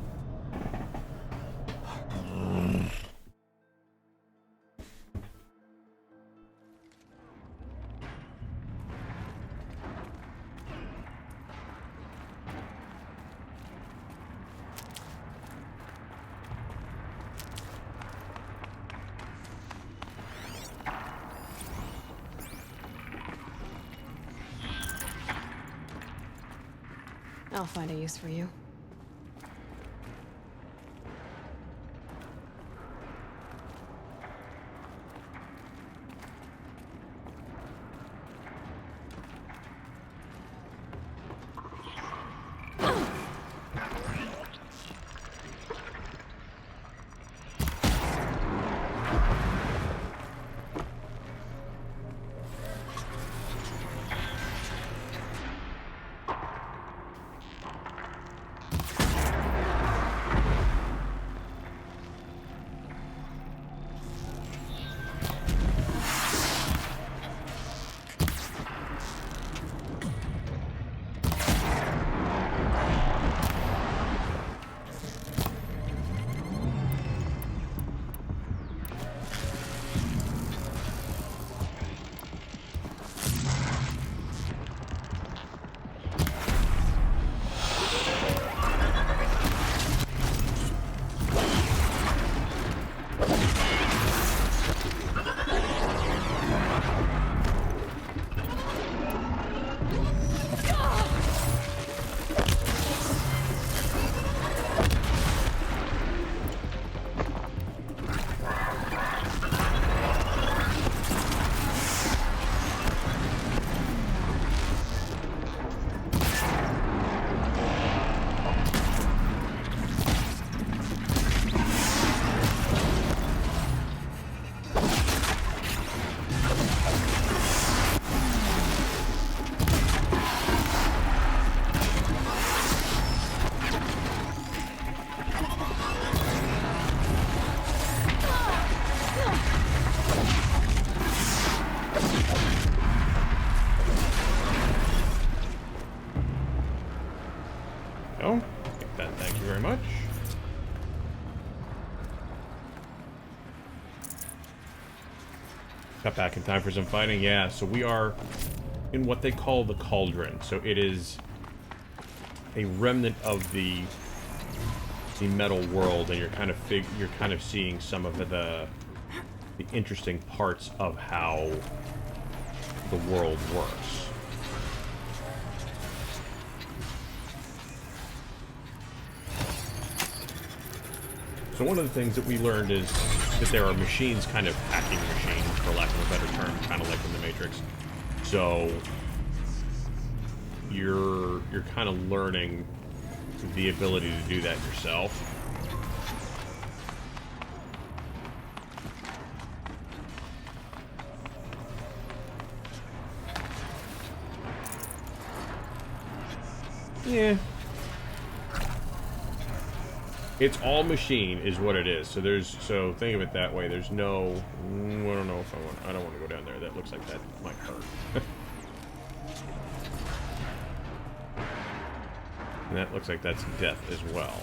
I'll find a use for you. go. Take that, thank you very much. Got back in time for some fighting. Yeah, so we are in what they call the Cauldron. So it is a remnant of the metal world, and you're kind of seeing some of the interesting parts of how the world works. So one of the things that we learned is that there are machines, kind of hacking machines, for lack of a better term, kind of like in the Matrix. So you're kind of learning the ability to do that yourself. Yeah. It's all machine is what it is. So think of it that way. There's no, I don't know if I don't want to go down there. That looks like that might hurt. And that looks like that's death as well.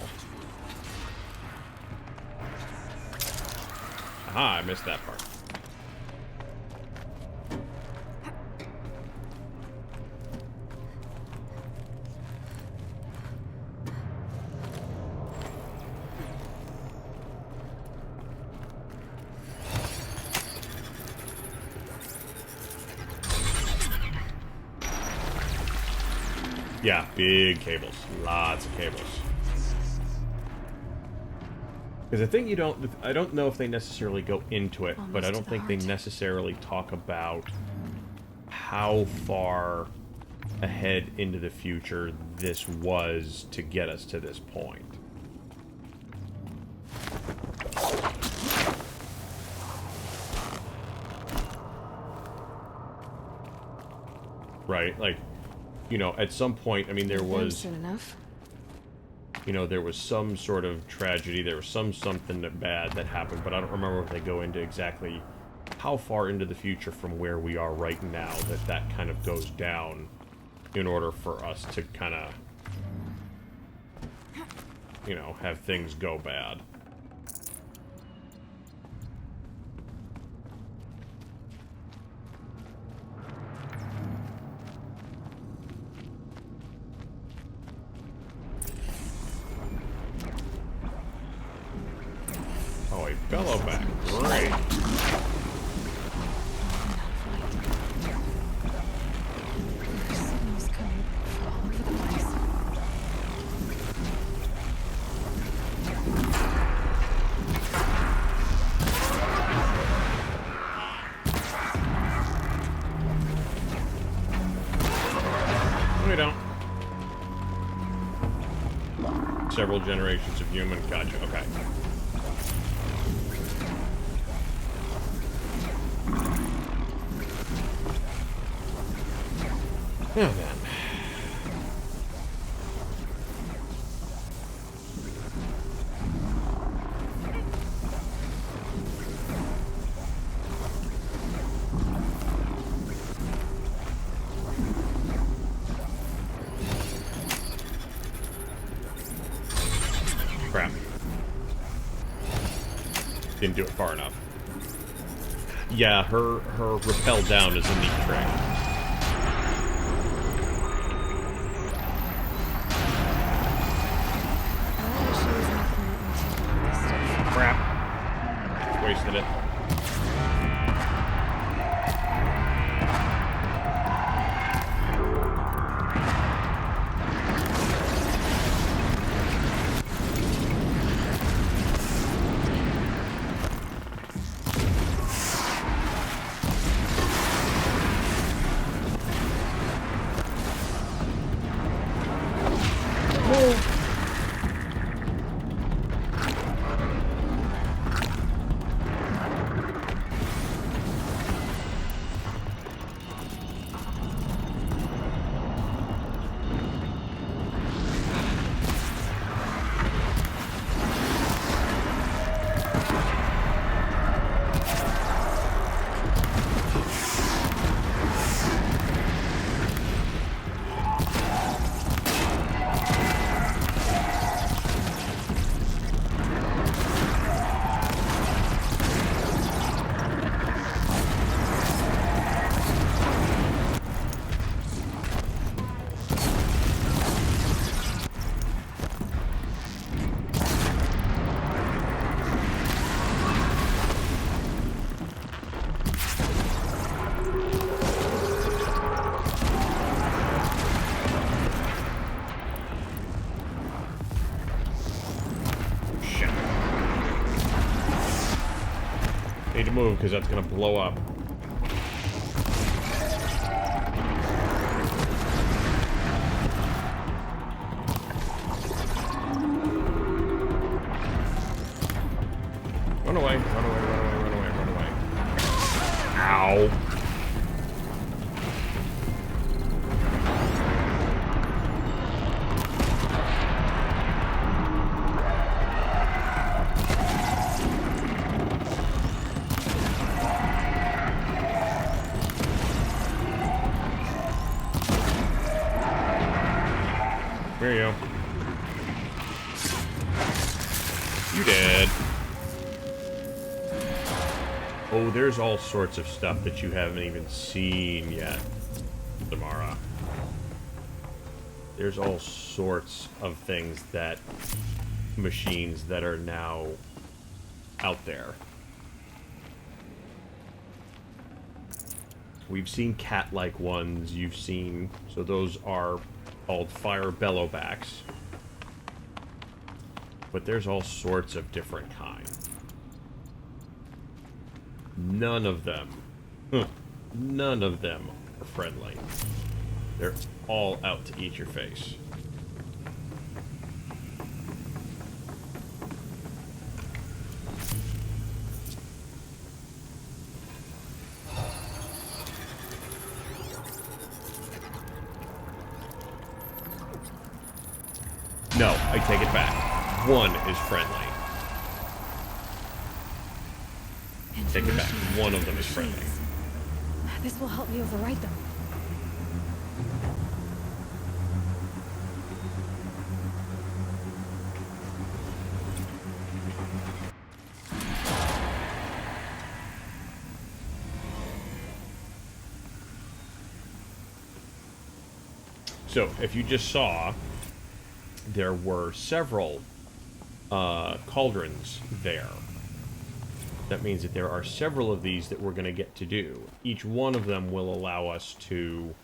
Aha, I missed that part. Yeah, big cables. Lots of cables. Because I think I don't know if they necessarily go into it, but I don't think they necessarily talk about how far ahead into the future this was to get us to this point. Right? Like, you know, at some point, I mean, there was, Soon enough. you know, there was some sort of tragedy, there was something bad that happened, but I don't remember if they go into exactly how far into the future from where we are right now that kind of goes down in order for us to kind of, you know, have things go bad. Oh, a bellow back. Great. Signals coming from all over the place. We don't. Several generations of human. Gotcha. Okay. Now then. Crap. Didn't do it far enough. Yeah, her rappel down is a neat trick. Crap. Wasted it. move, because that's going to blow up. Run away, run away, run away, run away, run away. Ow. There you go. You dead. Oh, there's all sorts of stuff that you haven't even seen yet, Samara. There's all sorts of things that... machines that are now out there. We've seen cat-like ones, you've seen... So those are called fire bellowbacks. But there's all sorts of different kinds. None of them, none of them are friendly. They're all out to eat your face. No, I take it back. One is friendly. Take it back. One of them is friendly. This will help me override them. So, if you just saw, there were several cauldrons there. That means that there are several of these that we're going to get to do. Each one of them will allow us to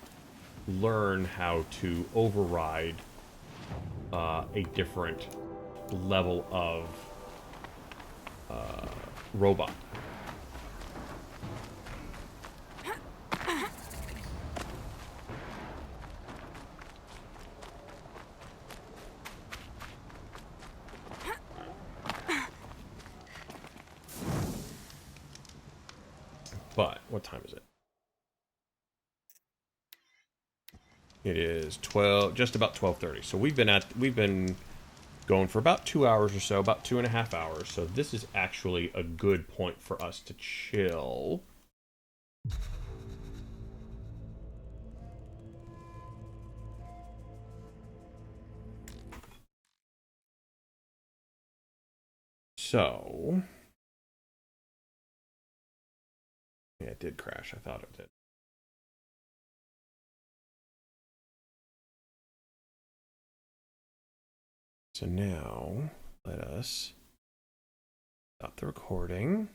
learn how to override a different level of robot. But what time is it? It is 12, just about 12:30. So we've been going for about 2 hours or so, about 2.5 hours. So this is actually a good point for us to chill. So yeah, it did crash. I thought it did. So now, let us stop the recording.